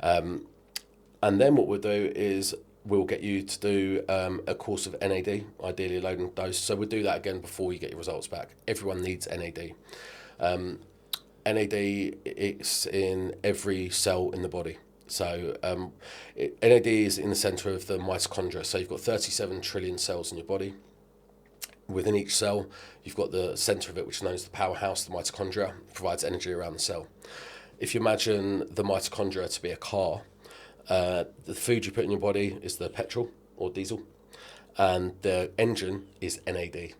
A: And then what we'll do is we'll get you to do a course of NAD, ideally a loading dose. So we'll do that again before you get your results back. Everyone needs NAD. NAD, it's in every cell in the body. So NAD is in the centre of the mitochondria. So you've got 37 trillion cells in your body. Within each cell, you've got the centre of it, which is known as the powerhouse, the mitochondria, provides energy around the cell. If you imagine the mitochondria to be a car, the food you put in your body is the petrol or diesel, and the engine is NAD.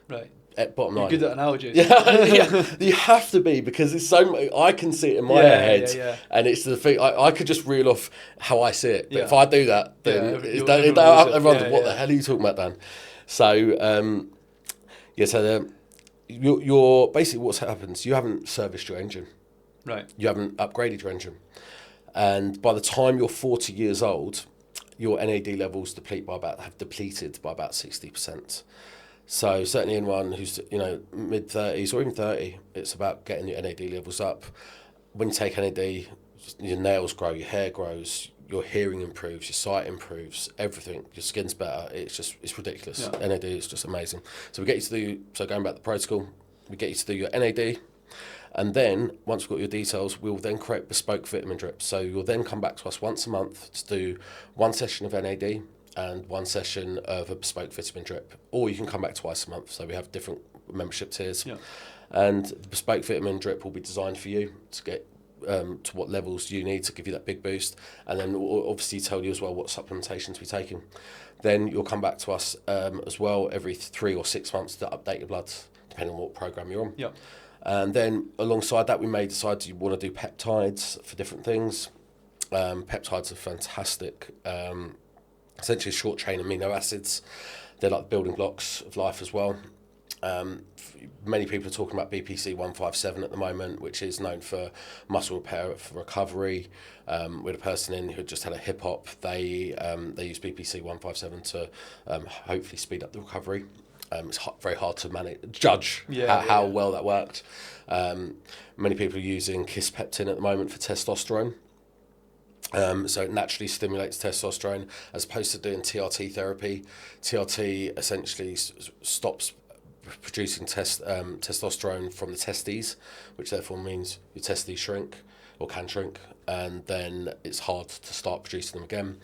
B: Right.
A: At bottom line.
B: You're good at analogies.
A: Yeah, you have to be, because it's so. I can see it in my head, and it's the thing. I could just reel off how I see it, but if I do that, then everyone's what the hell are you talking about, Dan? So so you're basically what's happens. You haven't serviced your engine,
B: right? You
A: haven't upgraded your engine, and by the time you're 40 years old, your NAD levels have depleted by about 60%. So certainly anyone who's mid-30s or even 30, it's about getting your NAD levels up. When you take NAD, your nails grow, your hair grows, your hearing improves, your sight improves, everything. Your skin's better. It's ridiculous. Yeah. NAD is just amazing. So we get you to do. Going back to the protocol, we get you to do your NAD, and then once we've got your details, we'll then create bespoke vitamin drips. So you'll then come back to us once a month to do one session of NAD and one session of a bespoke vitamin drip, or you can come back twice a month. So we have different membership tiers, and the bespoke vitamin drip will be designed for you to get to what levels you need to give you that big boost, and then we'll obviously tell you as well what supplementation to be taking. Then you'll come back to us as well every 3 or 6 months to update your bloods, depending on what program you're on.
B: Yep.
A: And then alongside that, we may decide you want to do peptides for different things. Peptides are fantastic. Essentially short chain amino acids. They're like building blocks of life as well. Many people are talking about BPC 157 at the moment, which is known for muscle repair, for recovery. With a person in who just had a hip hop, they use BPC 157 to hopefully speed up the recovery. It's very hard to judge how well that worked. Many people are using kisspeptin at the moment for testosterone. So it naturally stimulates testosterone as opposed to doing TRT therapy. TRT essentially stops producing testosterone from the testes, which therefore means your testes shrink or can shrink, and then it's hard to start producing them again.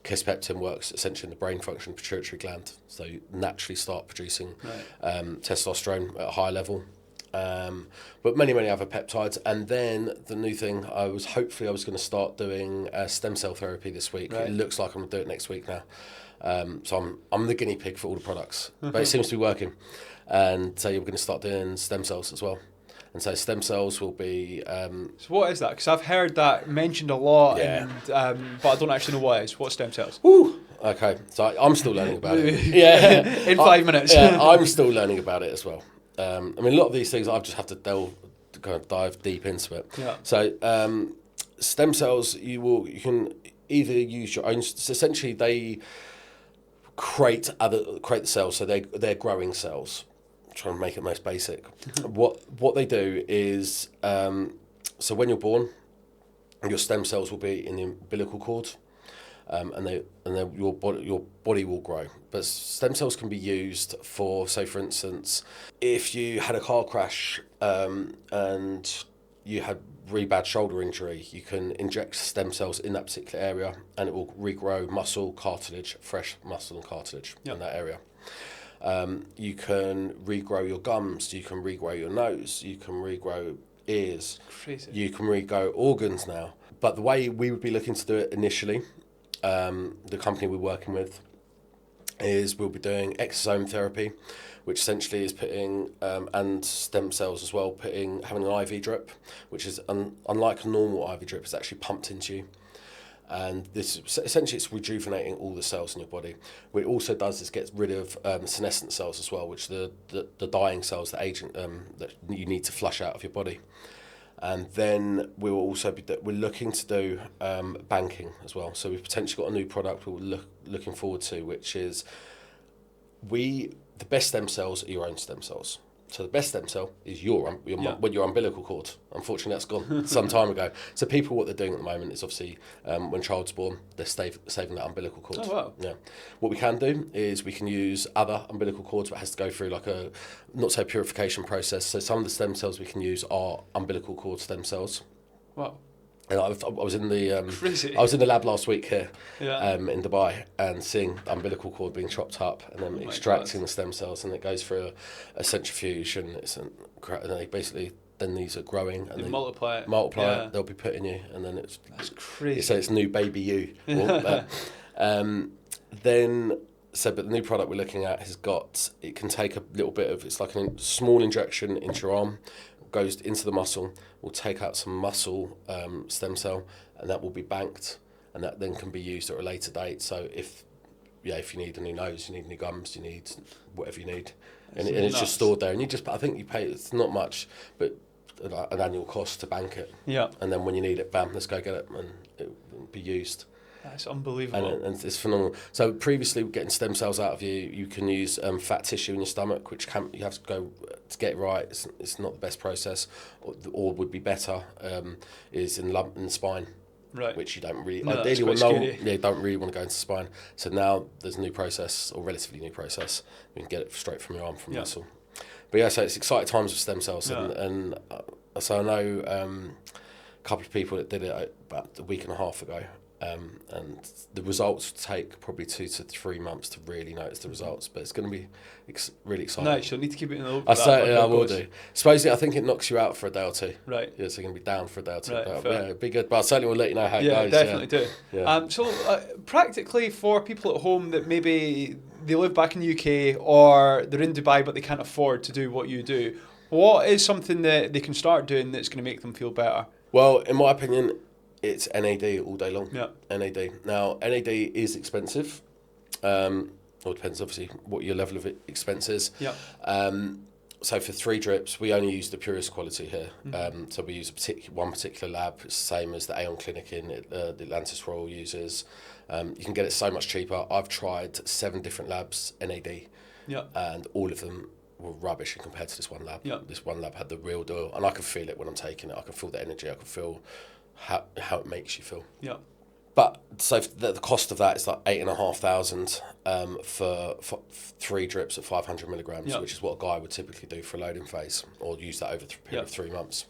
A: Kisspeptin works essentially in the brain function pituitary gland, so you naturally start producing testosterone at a high level. But many other peptides, and then the new thing I was going to start doing stem cell therapy this week. It looks like I'm going to do it next week now. So I'm the guinea pig for all the products, but it seems to be working. And so we're going to start doing stem cells as well. And so stem cells will be.
B: So what is that? Because I've heard that mentioned a lot, and, but I don't actually know what it is. What's stem cells?
A: Woo. Okay, so I'm still learning about it.
B: In 5 minutes.
A: I'm still learning about it as well. I mean, a lot of these things I just have to dive deep into it.
B: Yeah.
A: So stem cells, you can either use your own. So essentially, they create the cells. So they're growing cells. I'm trying to make it most basic. What they do is so when you're born, your stem cells will be in the umbilical cord. And your body will grow. But stem cells can be used for, say, for instance, if you had a car crash and you had really bad shoulder injury, you can inject stem cells in that particular area, and it will regrow muscle, cartilage, fresh muscle and cartilage in that area. You can regrow your gums. You can regrow your nose. You can regrow ears.
B: Crazy. You
A: can regrow organs now. But the way we would be looking to do it initially, the company we're working with, is we'll be doing exosome therapy, which essentially is putting, and stem cells as well, having an IV drip, which is unlike a normal IV drip, it's actually pumped into you. And this essentially it's rejuvenating all the cells in your body. What it also does is get rid of senescent cells as well, which are the dying cells, the aging that you need to flush out of your body. And then we're looking to do banking as well. So we've potentially got a new product we're looking forward to, which is the best stem cells are your own stem cells. So the best stem cell is your umbilical cord. Unfortunately, that's gone some time ago. So people, what they're doing at the moment is obviously when child's born, they're saving that umbilical cord.
B: Oh, wow.
A: Yeah. What we can do is we can use other umbilical cords, but it has to go through like a not so purification process. So some of the stem cells we can use are umbilical cord stem cells.
B: Wow.
A: And I was in the
B: Crazy.
A: I was in the lab last week here
B: Yeah.
A: in Dubai and seeing the umbilical cord being chopped up and then extracting the stem cells, and it goes through a centrifuge, and and they basically then these are growing and
B: they multiply it.
A: It, they'll be put in you, and then
B: that's crazy.
A: So it's new baby you. But the new product we're looking at it can take a little bit of, it's like a small injection into your arm, goes into the muscle, will take out some muscle stem cell, and that will be banked, and that then can be used at a later date. So if you need a new nose, you need new gums, you need whatever you need, and it's just stored there, and I think you pay, it's not much, but an annual cost to bank it.
B: Yeah.
A: And then when you need it, bam, let's go get it, and it will be used.
B: That's unbelievable.
A: And it's phenomenal. So previously, getting stem cells out of you can use fat tissue in your stomach, which you have to go to get it right. It's not the best process, or would be better is in the spine,
B: right?
A: Which you don't really
B: don't really
A: want to go into spine. So now there's a new process, or relatively new process. You can get it straight from your arm, from muscle. But yeah, so it's exciting times with stem cells, and so I know a couple of people that did it about a week and a half ago. And the results take probably 2 to 3 months to really notice the results, but it's going to be really exciting.
B: Nice, you'll need to keep it in the loop.
A: I will do. Supposedly, I think it knocks you out for a day or two.
B: Right.
A: Yeah, so you're going to be down for a day or two.
B: Right,
A: but it'd be good. But I certainly will let you know how it goes.
B: Definitely do.
A: Yeah.
B: So practically for people at home that maybe they live back in the UK or they're in Dubai but they can't afford to do what you do, what is something that they can start doing that's going to make them feel better?
A: Well, in my opinion, it's NAD all day long.
B: Yeah.
A: NAD. Now, NAD is expensive. Well, it depends, obviously, what your level of expense is.
B: Yeah.
A: So for 3 drips, we only use the purest quality here. So we use one particular lab. It's the same as the Aon Clinic in the Atlantis Royal uses. You can get it so much cheaper. I've tried 7 different labs, NAD.
B: Yeah.
A: And all of them were rubbish compared to this one lab.
B: Yeah.
A: This one lab had the real deal. And I can feel it when I'm taking it. I can feel the energy. I can feel how it makes you feel.
B: Yeah.
A: But so the cost of that is like 8,500 for 3 drips at 500 milligrams, which is what a guy would typically do for a loading phase, or use that over a period of 3 months.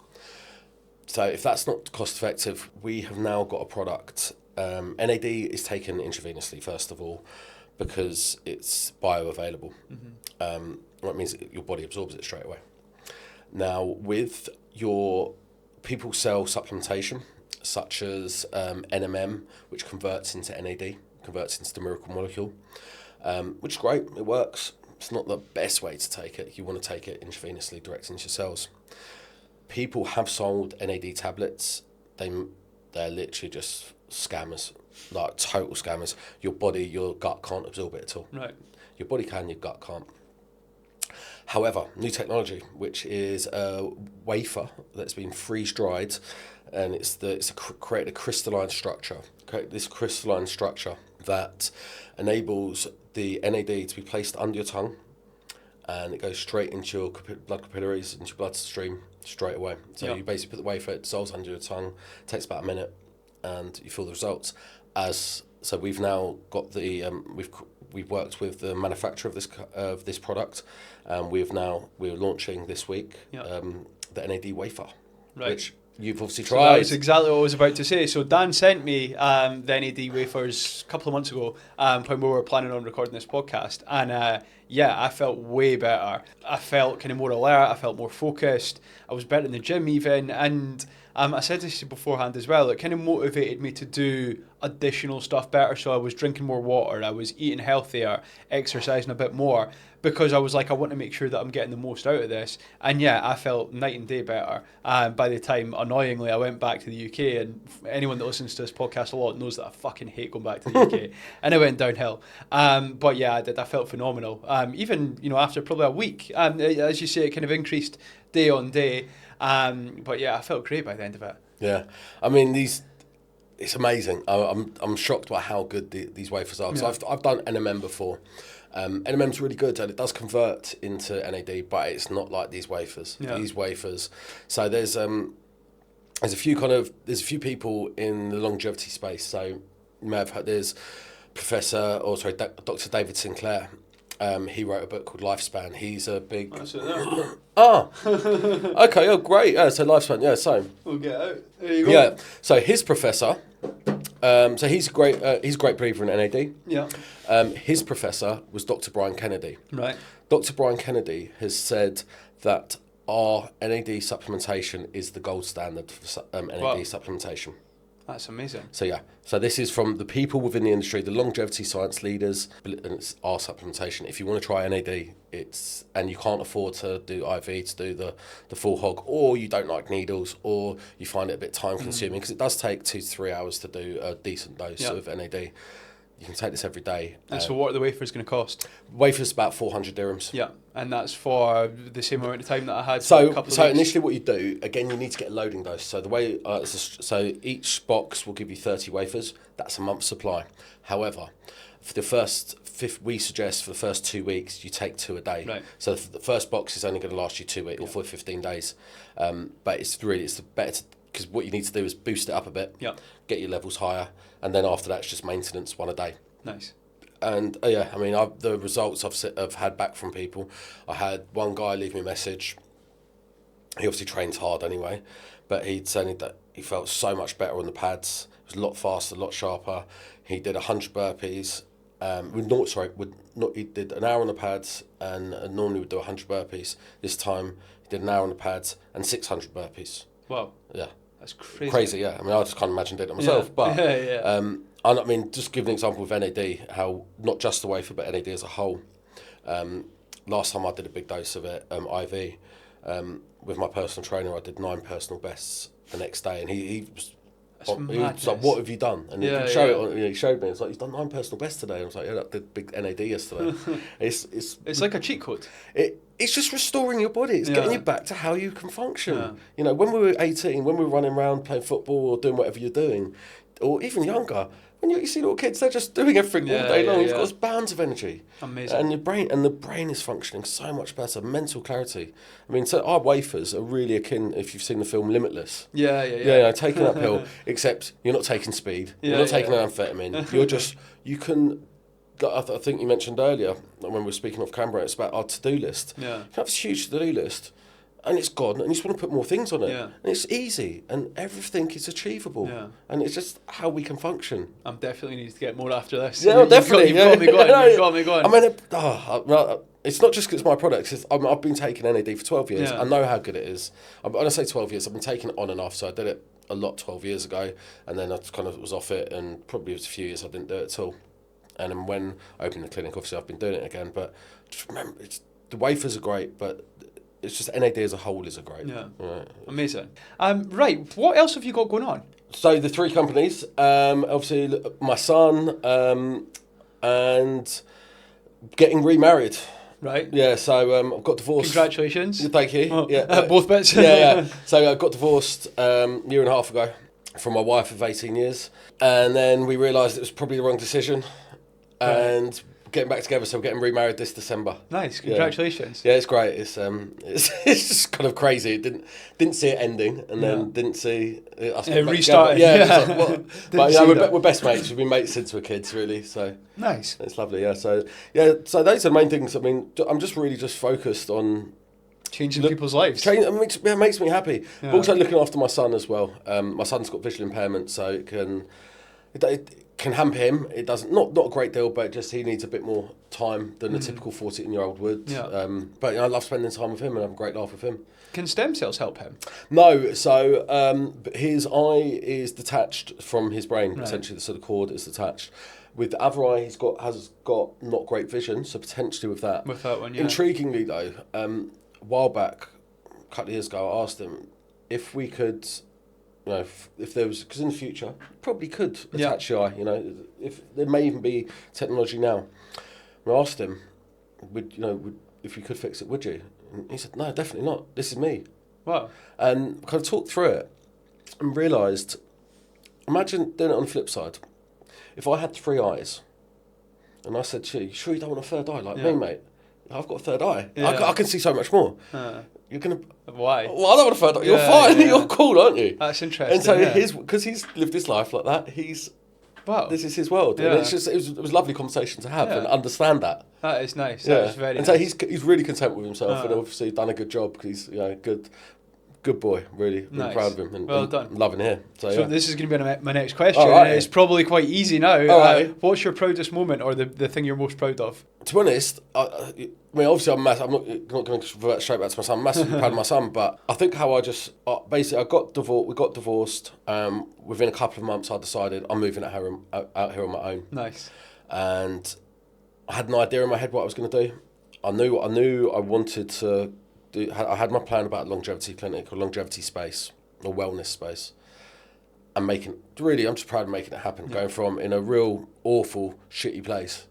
A: So if that's not cost effective, we have now got a product. NAD is taken intravenously first of all, because it's bioavailable. What means your body absorbs it straight away. Now with your people sell supplementation, such as NMM, which converts into NAD, converts into the miracle molecule, which is great, it works. It's not the best way to take it. You want to take it intravenously, direct into your cells. People have sold NAD tablets. They're literally just scammers, like total scammers. Your gut can't absorb it at all.
B: Right.
A: Your body can, your gut can't. However, new technology, which is a wafer that's been freeze-dried, and created a crystalline structure. Create this crystalline structure that enables the NAD to be placed under your tongue, and it goes straight into your blood capillaries, into your bloodstream straight away. So you basically put the wafer, it dissolves under your tongue, takes about a minute, and you feel the results. So we've now got we've worked with the manufacturer of this product, and we're launching this week the NAD wafer, which you've obviously tried.
B: So that was exactly what I was about to say. So Dan sent me the NAD wafers a couple of months ago when we were planning on recording this podcast, and I felt way better. I felt kind of more alert. I felt more focused. I was better in the gym even, and I said this beforehand as well. It kind of motivated me to do additional stuff better. So I was drinking more water, I was eating healthier, exercising a bit more, because I was like, I want to make sure that I'm getting the most out of this. And yeah, I felt night and day better. By the time, annoyingly, I went back to the UK, and anyone that listens to this podcast a lot knows that I fucking hate going back to the UK, and it went downhill. But yeah, I did. I felt phenomenal. Even, after probably a week, as you say, it kind of increased day on day. But yeah, I felt great by the end of it.
A: Yeah, I mean it's amazing. I'm shocked by how good these wafers are. Because I've done NMM before. NMM's really good, and it does convert into NAD, but it's not like these wafers. Yeah. These wafers. So there's a few people in the longevity space. So you may have heard, there's Dr. David Sinclair. He wrote a book called Lifespan. He's a big... Okay, great. Yeah, so Lifespan, yeah, so...
B: We'll get out. There you go.
A: Yeah, so his professor... so he's a great believer in NAD.
B: Yeah.
A: His professor was Dr. Brian Kennedy.
B: Right.
A: Dr. Brian Kennedy has said that our NAD supplementation is the gold standard for NAD supplementation.
B: That's amazing.
A: So yeah, so this is from the people within the industry, the longevity science leaders, and it's our supplementation. If you want to try NAD, and you can't afford to do IV, to do the full hog, or you don't like needles, or you find it a bit time consuming, because it does take 2 to 3 hours to do a decent dose of NAD. You can take this every day.
B: And so what are the wafers going to cost?
A: Wafers about 400 dirhams.
B: Yeah, and that's for the same amount of time that I had.
A: So,
B: for a couple of weeks.
A: Initially what you do, again, you need to get a loading dose. So the way, so each box will give you 30 wafers. That's a month's supply. However, for the we suggest for the first 2 weeks, you take 2 a day.
B: Right.
A: So the first box is only going to last you 2 weeks or for 15 days. But it's better because what you need to do is boost it up a bit, get your levels higher, and then after that it's just maintenance, 1 a day.
B: Nice.
A: And the results I've had back from people. I had one guy leave me a message. He obviously trains hard anyway, but he'd said that he felt so much better on the pads. It was a lot faster, a lot sharper. He did 100 burpees. He did an hour on the pads, and normally would do 100 burpees. This time he did an hour on the pads and 600 burpees.
B: Wow.
A: Yeah.
B: That's crazy.
A: Crazy, yeah. I mean, I just can't imagine doing it myself. But I mean, just give an example with NAD, how not just the wafer, but NAD as a whole. Last time I did a big dose of it, IV, with my personal trainer, I did 9 personal bests the next day, and he was like, "What have you done?" And he showed me. It's like, "You've done 9 personal bests today." And I was like, "Yeah, I did big NAD yesterday."
B: It's like a cheat code.
A: It's just restoring your body. It's getting you back to how you can function. Yeah. When we were 18, when we were running around playing football or doing whatever you're doing, or even younger, when you see little kids, they're just doing everything all day long. You've got bounds of energy.
B: Amazing.
A: And the brain is functioning so much better. Mental clarity. I mean, so our wafers are really akin, if you've seen the film Limitless.
B: Yeah.
A: Taking that pill, except you're not taking speed. You're not taking an amphetamine. You can... I think you mentioned earlier when we were speaking off camera, it's about our to-do list. Yeah. You have this huge to-do list, and it's gone, and you just want to put more things on it. Yeah. And it's easy, and everything is achievable. Yeah. And it's just how we can function.
B: I'm definitely need to get more after this.
A: Yeah, definitely.
B: You've got me going. You've got me going.
A: I mean, it's not just because it's my product. I've been taking NAD for 12 years. Yeah. I know how good it is. When I say 12 years, I've been taking it on and off. So I did it a lot 12 years ago, and then I kind of was off it, and probably it was a few years I didn't do it at all. And then when I opened the clinic, obviously I've been doing it again. But just remember, the wafers are great, but it's just NAD as a whole is a great.
B: Yeah, right. Amazing. Right, what else have you got going on?
A: So the 3 companies, obviously my son, and getting remarried.
B: Right.
A: Yeah, so I've got divorced.
B: Congratulations.
A: Thank you.
B: Oh,
A: yeah,
B: both bits.
A: yeah. So I got divorced a year and a half ago from my wife of 18 years. And then we realised it was probably the wrong decision. Right. And getting back together, so we're getting remarried this December.
B: Nice, congratulations.
A: Yeah, it's great. It's just kind of crazy. Didn't see it ending, and then didn't see us
B: restarting.
A: Yeah. Like, we're best mates. We've been mates since we're kids, really. So
B: nice.
A: It's lovely. Yeah. So those are the main things. I mean, I'm just really just focused on
B: changing people's lives.
A: It makes me happy. Yeah. But also looking after my son as well. My son's got visual impairment, so it can. It can hamper him. It doesn't, not a great deal, but just he needs a bit more time than a typical 14-year-old would.
B: Yeah.
A: But I love spending time with him and have a great laugh with him.
B: Can stem cells help him?
A: No, so his eye is detached from his brain, essentially, so the cord is detached. With the other eye, has got not great vision, so potentially with that.
B: With that one, yeah.
A: Intriguingly, though, a while back, a couple of years ago, I asked him if we could, if there was, because in the future, probably could attach your eye, if there may even be technology now. And I asked him, if you could fix it, would you? And he said, no, definitely not. This is me.
B: Wow.
A: And kind of talked through it and realised, imagine doing it on the flip side. If I had 3 eyes and I said to you, sure you don't want a third eye like me, mate? I've got a third eye. Yeah. I can see so much more. You're going to...
B: Why?
A: Well, I don't want a third eye. You're fine. You're cool, aren't you?
B: That's interesting.
A: And so because he's lived his life like that, this is his world. Yeah. And it was a lovely conversation to have and understand that.
B: That is nice. That is very nice.
A: So he's really content with himself and obviously done a good job because he's good boy. Really proud of him and
B: well done.
A: Loving here. So
B: this is going to be my next question.
A: Right.
B: It's probably quite easy now.
A: Right.
B: What's your proudest moment or the thing you're most proud of?
A: To be honest, obviously I'm not going to revert straight back to my son. I'm massively proud of my son, but I think how basically we got divorced. Within a couple of months, I decided I'm moving out here on my own.
B: Nice.
A: And I had an idea in my head what I was going to do. I knew I wanted to do. I had my plan about a longevity clinic or longevity space or wellness space, and I'm just proud of making it happen. Going from in a real awful, shitty place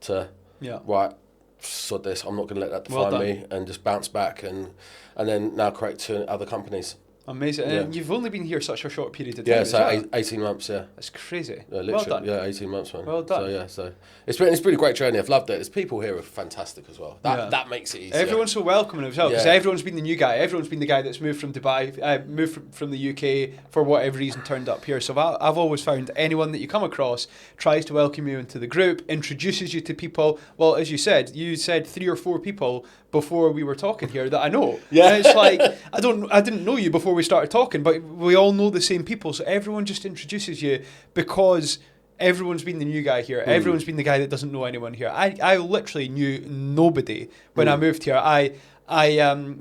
A: to right. Sod this, I'm not going to let that define me, and just bounce back and then now create 2 other companies.
B: Amazing. And you've only been here such a short period of time.
A: Yeah, so 18 months,
B: That's crazy.
A: Literally,
B: well done.
A: Yeah, 18 months, man.
B: Well done.
A: So it's been a great journey. I've loved it. There's people here who are fantastic as well. That makes it easier.
B: Everyone's so welcoming as well, because everyone's been the new guy. Everyone's been the guy that's moved from Dubai, moved from the UK for whatever reason, turned up here. So I've always found anyone that you come across tries to welcome you into the group, introduces you to people. Well, as you said 3 or 4 people before we were talking here that I know. Yeah. And it's like, I didn't know you before we started talking, but we all know the same people. So everyone just introduces you because everyone's been the new guy here. Everyone's been the guy that doesn't know anyone here. I literally knew nobody when I moved here. I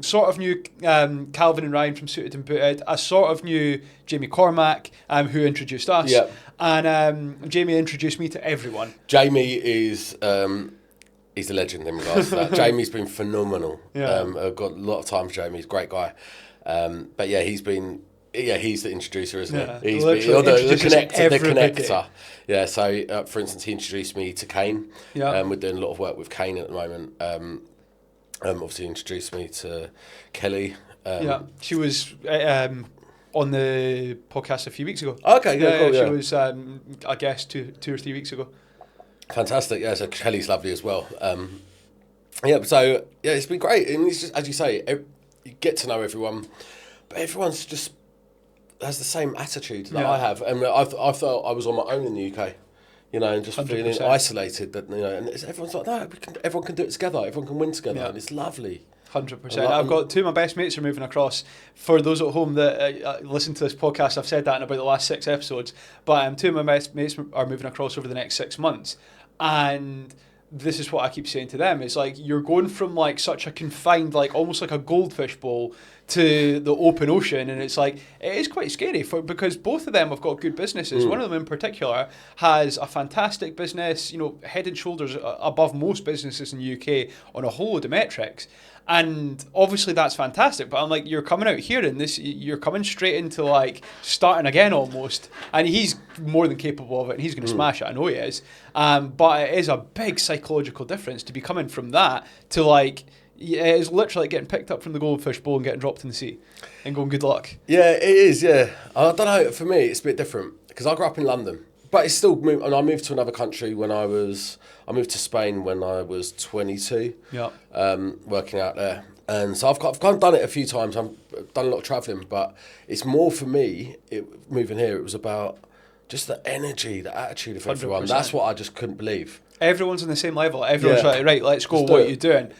B: sort of knew Calvin and Ryan from Suited and Booted. I sort of knew Jamie Cormack, who introduced us. Yep. And Jamie introduced me to everyone.
A: Jamie is... he's a legend in regards to that. Jamie's been phenomenal. Yeah. I've got a lot of time for Jamie. He's a great guy. But he's the introducer, isn't he? He's the connector. Yeah, so for instance, he introduced me to Kane. Yeah. We're doing a lot of work with Kane at the moment. Obviously introduced me to Kelly.
B: She was on the podcast a few weeks ago.
A: Okay, cool.
B: She was, I guess, 2 or 3 weeks ago.
A: Fantastic, yeah. So Kelly's lovely as well. It's been great, and it's just, as you say, you get to know everyone, but everyone's just has the same attitude that I have, and I felt I was on my own in the UK, and just 100%. Feeling isolated. That and everyone's like, no, everyone can do it together. Everyone can win together, and it's lovely.
B: 100%. I've got 2 of my best mates are moving across. For those at home that listen to this podcast, I've said that in about the last 6 episodes. But 2 of my best mates are moving across over the next 6 months, and this is what I keep saying to them. It's like you're going from like such a confined, like almost like a goldfish bowl, to the open ocean, and it's like it is quite scary because both of them have got good businesses. One of them in particular has a fantastic business, head and shoulders above most businesses in the UK on a whole load of metrics. And obviously that's fantastic, but I'm like, you're coming out here and you're coming straight into like starting again almost, and he's more than capable of it, and he's going to smash it. I know he is, but it is a big psychological difference to be coming from that to like, it is literally like getting picked up from the goldfish bowl and getting dropped in the sea and going good luck.
A: Yeah, it is. Yeah, I don't know. For me, it's a bit different because I grew up in London. But it's still, and I moved to another country I moved to Spain when I was 22, working out there. And so I've kind of done it a few times. I've done a lot of travelling, but it's more for me, moving here, it was about just the energy, the attitude of everyone. 100%. That's what I just couldn't believe.
B: Everyone's on the same level. Everyone's like, right, let's go. What are you doing?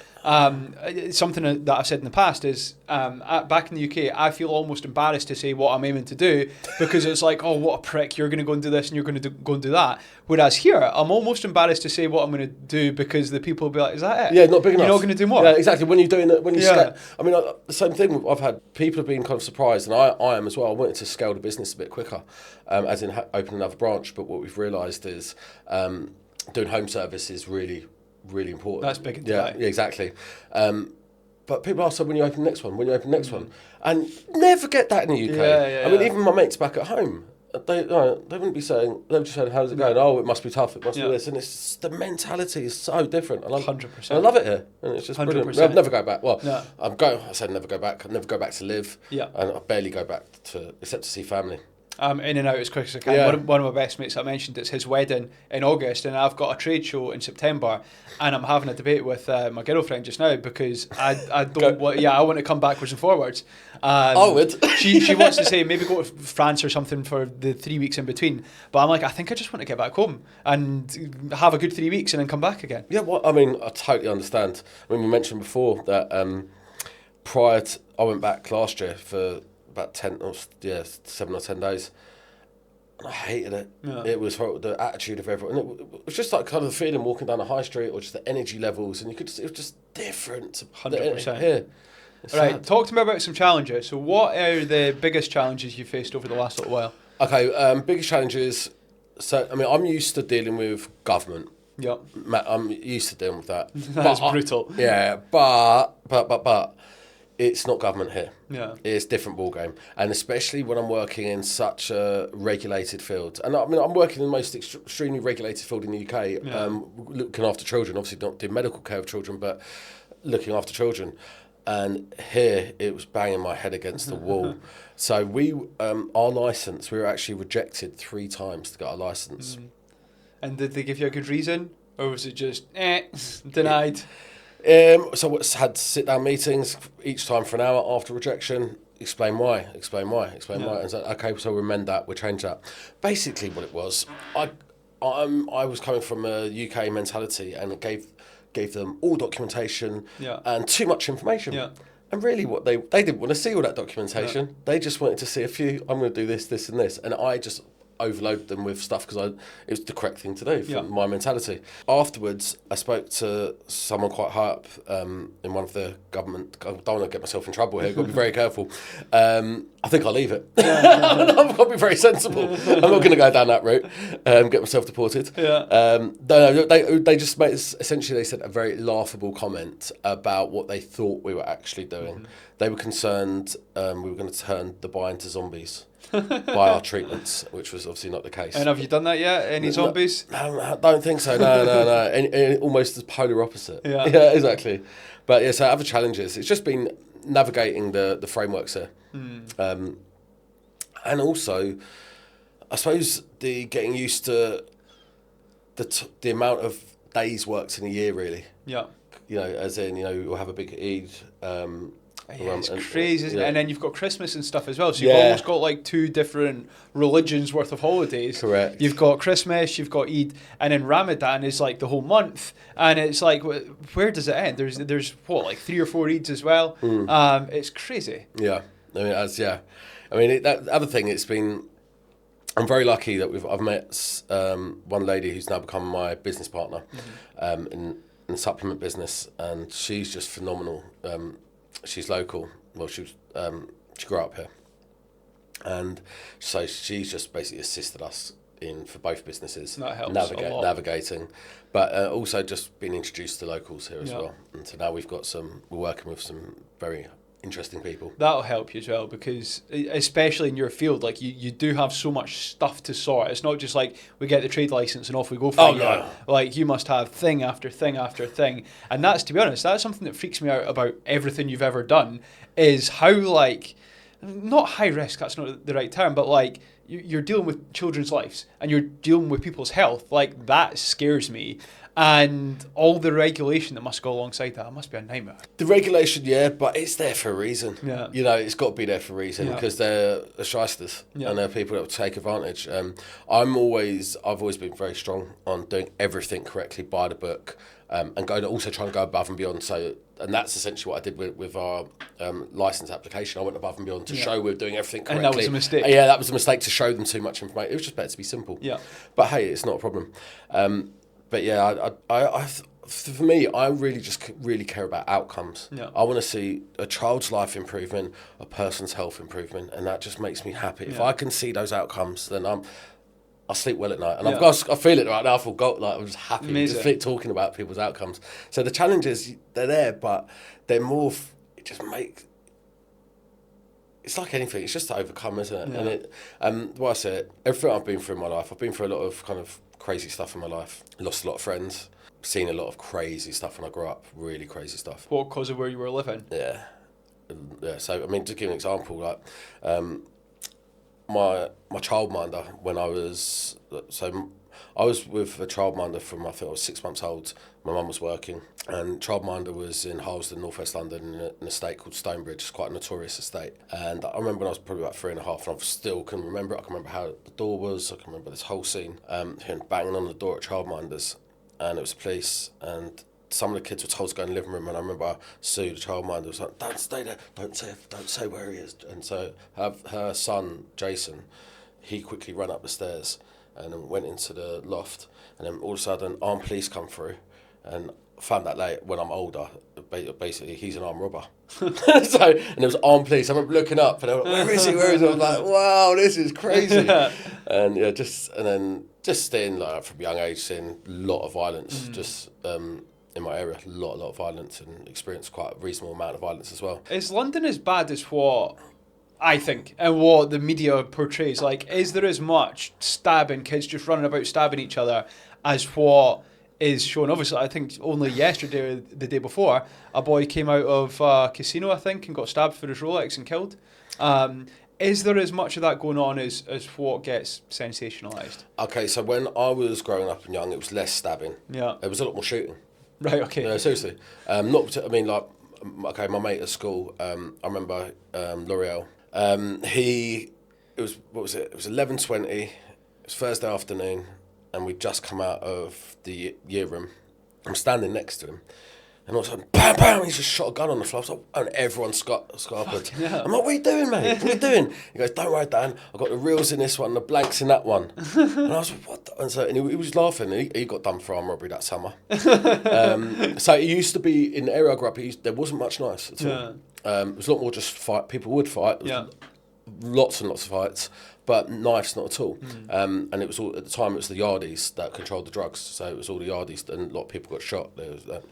B: Something that I've said in the past is back in the UK, I feel almost embarrassed to say what I'm aiming to do because it's like, oh, what a prick, you're going to go and do this and you're going to go and do that. Whereas here, I'm almost embarrassed to say what I'm going to do because the people will be like, is that it?
A: Yeah, not big enough.
B: You're not going to do more.
A: Yeah, exactly. When you're doing it, when you scale, I mean, the same thing. I've had people have been kind of surprised, and I am as well. I wanted to scale the business a bit quicker, as in open another branch. But what we've realised is doing home service is really important.
B: That's big in
A: Dubai. Yeah, exactly. But people ask, so when you open the next one, one, and never get that in the UK. I mean, even my mates back at home, they wouldn't be saying, they would just say, how's it going? Oh, it must be tough, it must be this. And it's just, the mentality is so different. I love
B: 100%.
A: I love it here, and it's just 100%. Brilliant. I'll never go back. Well, I said never go back. I'd never go back to live, and I barely go back except to see family.
B: I'm in and out as quick as I can. Yeah. One of my best mates, I mentioned, it's his wedding in August, and I've got a trade show in September, and I'm having a debate with my girlfriend just now because I don't want, I want to come backwards and forwards.
A: I would.
B: She wants to say maybe go to France or something for the 3 weeks in between, but I'm like, I think I just want to get back home and have a good 3 weeks and then come back again.
A: Yeah, well, I mean, I totally understand. I mean, we mentioned before that I went back last year for about 7 or 10 days. And I hated it. Yeah. It was horrible, the attitude of everyone. And it was just like kind of the feeling walking down the high street, or just the energy levels, and it was just different.
B: 100%.
A: Here.
B: All right, talk to me about some challenges. So what are the biggest challenges you faced over the last little while?
A: Okay, biggest challenges. So, I mean, I'm used to dealing with government.
B: Yeah.
A: I'm used to dealing with that.
B: That's brutal.
A: But it's not government here.
B: Yeah.
A: It's a different ballgame. And especially when I'm working in such a regulated field. And I mean, I'm working in the most extremely regulated field in the UK, looking after children. Obviously not doing medical care of children, but looking after children. And here it was banging my head against the wall. So our licence, we were actually rejected 3 times to get our licence.
B: And did they give you a good reason? Or was it just, denied?
A: So we had sit-down meetings each time for an hour after rejection. Explain why. And so, okay, so we'll amend that. We'll change that. Basically, what it was, I was coming from a UK mentality, and it gave them all documentation and too much information. Yeah. And really, what they didn't want to see all that documentation. Yeah. They just wanted to see a few. I'm going to do this, this, and this, and I just overload them with stuff because it was the correct thing to do from my mentality. Afterwards, I spoke to someone quite high up in one of the government. I don't want to get myself in trouble here. I've got to be very careful. I think I'll leave it. I've got to be very sensible. I'm not going to go down that route. Get myself deported.
B: Yeah.
A: They just made, essentially, they said a very laughable comment about what they thought we were actually doing. They were concerned we were going to turn Dubai into zombies by our treatments, which was obviously not the case.
B: And have you done that yet? Any zombies?
A: No, I don't think so. No. Almost the polar opposite. Yeah, exactly. But so other challenges. It's just been navigating the frameworks here. And also, I suppose getting used to the amount of days worked in a year, really.
B: Yeah.
A: As in, we'll have a big Eid.
B: It's crazy, isn't it? And then you've got Christmas and stuff as well. So you've almost got like 2 different religions worth of holidays.
A: Correct.
B: You've got Christmas, you've got Eid, and then Ramadan is like the whole month. And it's like, where does it end? There's what, like 3 or 4 Eids as well. It's crazy.
A: Yeah. I mean, the other thing, I'm very lucky that I've met one lady who's now become my business partner in the supplement business, and she's just phenomenal. She's local. Well, she grew up here, and so she's just basically assisted us for both businesses.
B: That helps a lot.
A: Navigating, but also just being introduced to locals here as well. And so now we're working with some very interesting people.
B: That'll help you as well, because especially in your field, like you do have so much stuff to sort. It's not just like we get the trade license and off we go for a year. Like you must have thing after thing after thing. And that's, to be honest, that's something that freaks me out about everything you've ever done, is how, like, not high risk, that's not the right term, but like you're dealing with children's lives and you're dealing with people's health. Like, that scares me. And all the regulation that must go alongside that must be a nightmare.
A: The regulation, yeah, but it's there for a reason.
B: Yeah.
A: You know, it's got to be there for a reason because they're shysters and they're people that will take advantage. I've always been very strong on doing everything correctly by the book and also trying to go above and beyond. And that's essentially what I did with our license application. I went above and beyond to show we're doing everything correctly.
B: And that was a mistake.
A: Yeah, that was a mistake to show them too much information. It was just better to be simple.
B: Yeah.
A: But hey, it's not a problem. But yeah, for me, I really care about outcomes.
B: Yeah.
A: I want to see a child's life improvement, a person's health improvement, and that just makes me happy. If I can see those outcomes, then I sleep well at night, and I feel it right now. I feel I'm just happy just talking about people's outcomes. So the challenges, they're there, but they're more. It's like anything. It's just to overcome, isn't it?
B: Yeah.
A: And what I said, everything I've been through in my life, I've been through a lot of kind of crazy stuff in my life. Lost a lot of friends. Seen a lot of crazy stuff when I grew up. Really crazy stuff.
B: What, because of where you were living?
A: Yeah. So I mean, to give an example, like my childminder when I was with a childminder from I think I was 6 months old. My mum was working, and childminder was in Harlesden, North West London, in an estate called Stonebridge. It's quite a notorious estate. And I remember when I was probably about 3.5, and I still can remember it. I can remember how the door was. I can remember this whole scene. Hearing banging on the door at childminders, and it was the police. And some of the kids were told to go in the living room, and I remember Sue, the childminder, was like, "Don't stay there. Don't say where he is." And so her son Jason, he quickly ran up the stairs and then went into the loft, and then all of a sudden armed police come through, and I found that late when I'm older. Basically, he's an armed robber. And there was armed police. I remember looking up, and I went, "Where is he? Where is he?" I was like, "Wow, this is crazy." And yeah, just seeing like from a young age, seeing a lot of violence, in my area, a lot of violence, and experienced quite a reasonable amount of violence as well.
B: Is London as bad as what I think and what the media portrays? Like, is there as much stabbing, kids just running about stabbing each other, as what is shown? Obviously, I think only yesterday or the day before, a boy came out of a casino, I think, and got stabbed for his Rolex and killed. Is there as much of that going on as what gets sensationalised? Okay,
A: so when I was growing up and young, it was less stabbing.
B: Yeah.
A: There was a lot more shooting.
B: Right, okay.
A: No, seriously. My mate at school, I remember L'Oreal. It was 11:20, it was Thursday afternoon, and we'd just come out of the year room. I'm standing next to him, and all of a sudden, bam, bam, he's just shot a gun on the floor. And everyone scarpered. I'm like, "What are you doing, mate? What are you doing?" He goes, "Don't worry, Dan, I've got the reels in this one, the blanks in that one." And I was like, "What?" And he was laughing, and he got done for armed robbery that summer. So it used to be, in the area I grew up, there wasn't much nice at all. It was a lot more just fight. People would fight. Lots and lots of fights, but knives not at all. And it was all, at the time, it was the yardies that controlled the drugs. So it was all the yardies, and a lot of people got shot. There was that.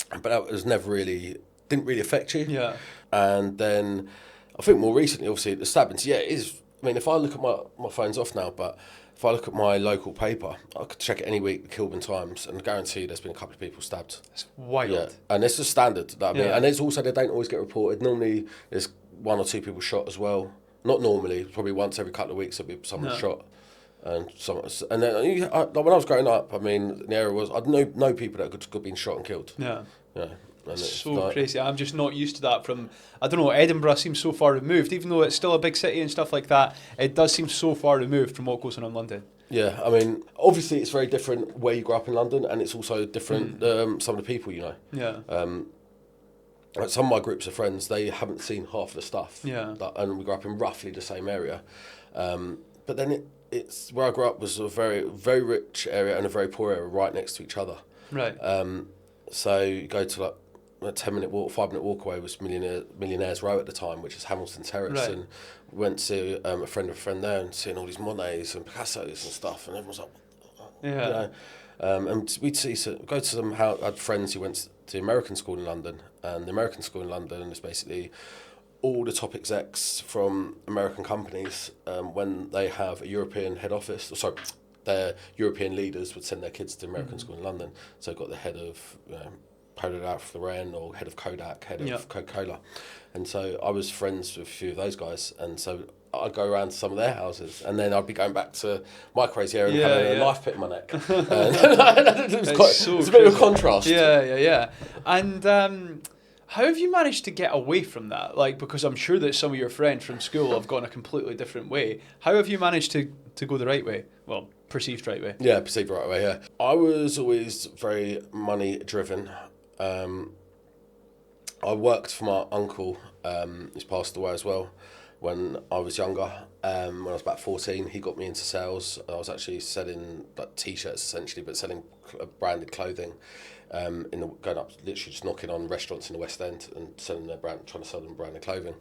A: But that was didn't really affect you.
B: Yeah.
A: And then I think more recently, obviously, the stabbings, it is. I mean, if I look at my phone's off now, but if I look at my local paper, I could check it any week, the Kilburn Times, and I guarantee there's been a couple of people stabbed.
B: It's wild. Yeah.
A: And it's just standard. And it's also, they don't always get reported. Normally, there's 1 or 2 people shot as well. Not normally, probably once every couple of weeks there'll be someone shot. And then when I was growing up, I mean, the area was, I'd know people that could been shot and killed.
B: Yeah.
A: Yeah.
B: So crazy. I'm just not used to that from, I don't know, Edinburgh seems so far removed. Even though it's still a big city and stuff like that, it does seem so far removed from what goes on in London.
A: Yeah, I mean, obviously it's very different where you grew up in London, and it's also different some of the people you know.
B: Yeah.
A: Like some of my groups of friends, they haven't seen half the stuff.
B: Yeah.
A: And we grew up in roughly the same area. But then it's where I grew up was a very, very rich area and a very poor area right next to each other.
B: Right.
A: So you go to like a 5-minute walk away was Millionaires Row at the time, which is Hamilton Terrace,
B: right.
A: And went to a friend of a friend there and seeing all these Monets and Picassos and stuff, and everyone's like,
B: yeah.
A: You know, and we'd go to some. I had friends who went to the American school in London, and the American school in London is basically all the top execs from American companies when they have a European head office. Sorry, their European leaders would send their kids to American school in London. So got the head of Polo Ralph Lauren or head of Kodak, head of Coca-Cola. And so I was friends with a few of those guys. And so I'd go around to some of their houses, and then I'd be going back to my crazy area and having a knife pit in my neck. It's a bit of a contrast.
B: Yeah. And how have you managed to get away from that? Like, because I'm sure that some of your friends from school have gone a completely different way. How have you managed to go the right way? Well, perceived right way.
A: Yeah, perceived right way, yeah. I was always very money driven. I worked for my uncle, who's passed away as well, when I was younger. When I was about 14, he got me into sales. I was actually selling like T-shirts essentially, but selling branded clothing. Going up, literally just knocking on restaurants in the West End and selling their trying to sell them branded clothing.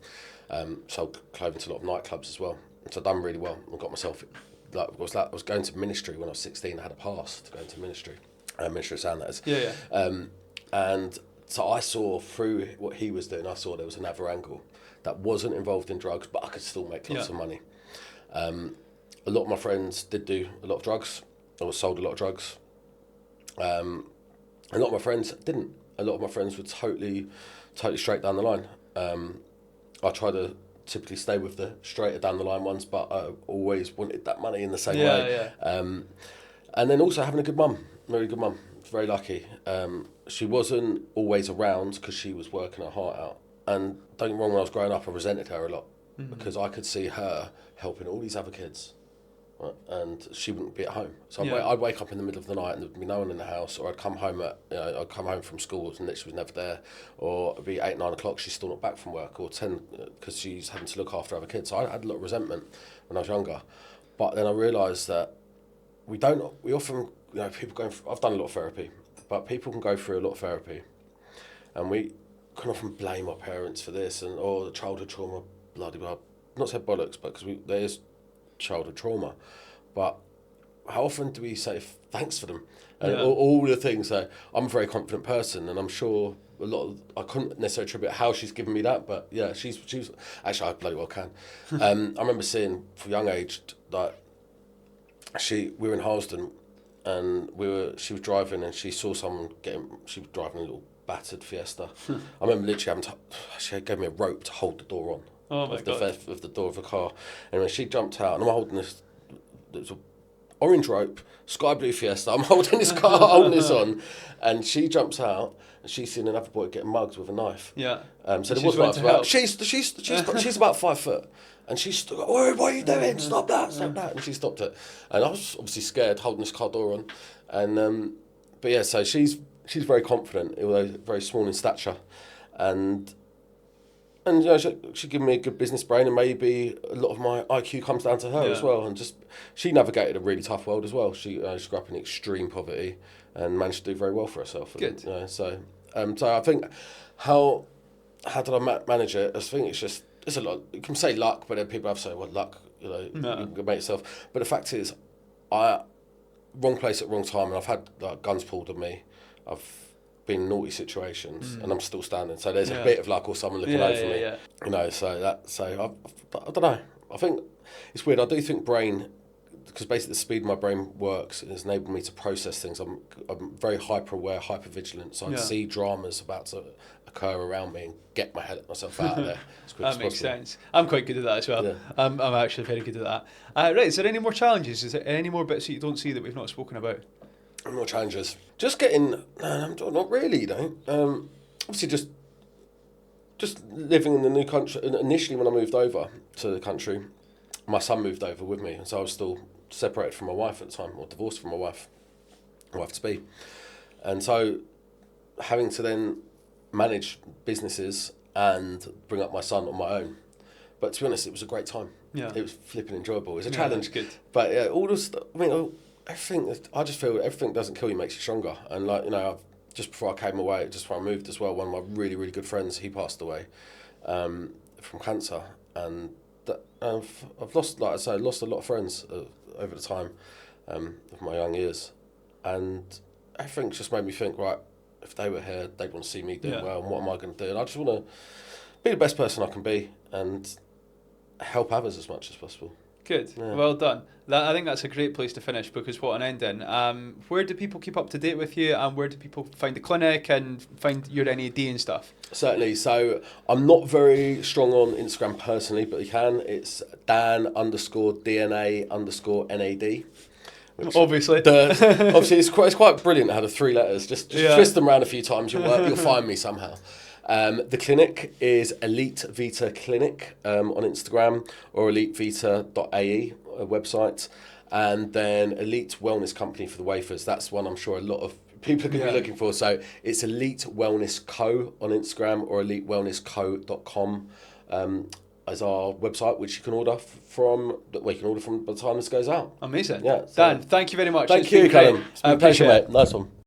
A: Sold clothing to a lot of nightclubs as well. So I've done really well. I got myself, I was going to ministry when I was 16. I had a pass to go into ministry. Ministry of Sound, that is.
B: Yeah.
A: And so I saw through what he was doing, I saw there was another angle that wasn't involved in drugs, but I could still make lots of money. A lot of my friends did do a lot of drugs, or sold a lot of drugs. A lot of my friends didn't. A lot of my friends were totally straight down the line. I try to typically stay with the straighter down the line ones, but I always wanted that money in the same way. And then also having a good mum, very good mum, very lucky. She wasn't always around because she was working her heart out. And don't get me wrong, when I was growing up, I resented her a lot because I could see her helping all these other kids, right? And she wouldn't be at home. So I'd wake up in the middle of the night and there'd be no one in the house, or I'd come home from school and she was never there, or it'd be 8, 9 o'clock, she's still not back from work, or 10 because she's having to look after other kids. So I had a lot of resentment when I was younger. But then I realised that we often, people I've done a lot of therapy, but people can go through a lot of therapy, and we can often blame our parents for this and the childhood trauma, bloody blah. Not say bollocks, but because there is childhood trauma, but how often do we say thanks for them and all the things? So I'm a very confident person, and I'm sure I couldn't necessarily attribute how she's given me that, but yeah, she's actually I bloody well can. I remember seeing from a young age that we were in Harlesden, and she was driving, and she saw someone she was driving a little battered Fiesta. I remember literally she gave me a rope to hold the door on. Of the door of the car. And when she jumped out, and I'm holding this, there's an orange rope, sky blue Fiesta, I'm holding this car, holding this on, and she jumps out, and she's seen another boy getting mugged with a knife.
B: Yeah.
A: So there was about, she's about 5 foot, and she's still going, what are you doing? Stop that. And she stopped it. And I was obviously scared, holding this car door on. And, but yeah, so she's very confident, although very small in stature. And she gave me a good business brain, and maybe a lot of my IQ comes down to her as well. And she navigated a really tough world as well. She grew up in extreme poverty and managed to do very well for herself.
B: Good.
A: So I think how did I manage it? I think it's a lot. You can say luck, but then people have to say, well, luck, you can make yourself. But the fact is, wrong place at wrong time, and I've had guns pulled on me. I've been in naughty situations, and I'm still standing. So there's a bit of luck, or someone looking over me. Yeah. So I don't know. I think it's weird. I do think brain, because basically the speed my brain works has enabled me to process things. I'm very hyper aware, hyper vigilant. So I can see dramas about to occur around me and get myself out of there as quick as possible. That makes
B: sense. I'm quite good at that as well. Yeah. I'm actually very good at that. Right, is there any more challenges? Is there any more bits that you don't see that we've not spoken about?
A: More challenges. Just getting... No, not really, obviously just living in the new country. Initially, when I moved over to the country, my son moved over with me, and so I was still separated from my wife at the time, or divorced from my wife-to-be. And so having to then manage businesses and bring up my son on my own. But to be honest, it was a great time.
B: Yeah.
A: It was flipping enjoyable. It was a challenge.
B: Good.
A: But yeah, all the stuff... I just feel everything doesn't kill you, makes you stronger. And just before I came away, just before I moved as well, one of my really, really good friends, he passed away from cancer. And I've lost, like I say, lost a lot of friends over the time of my young years. And everything just made me think, right, if they were here, they'd want to see me doing well, and what am I going to do? And I just want to be the best person I can be and help others as much as possible.
B: Good.
A: Yeah.
B: Well done. I think that's a great place to finish, because what an ending. Where do people keep up to date with you, and where do people find the clinic and find your NAD and stuff?
A: Certainly. So I'm not very strong on Instagram personally, but you can. It's Dan_DNA_NAD.
B: Obviously.
A: Obviously, it's quite brilliant how the 3 letters. Just twist them around a few times, you'll find me somehow. The clinic is Elite Vita Clinic on Instagram, or elitevita.ae website, and then Elite Wellness Company for the wafers. That's one I'm sure a lot of people are going to be looking for. So it's Elite Wellness Co on Instagram, or elitewellnessco.com as our website, which you can order from. Well, you can order from by the time this goes out.
B: Amazing.
A: Yeah.
B: Dan, thank you very much.
A: Thank you, Callum. It's been a pleasure, mate. Nice one.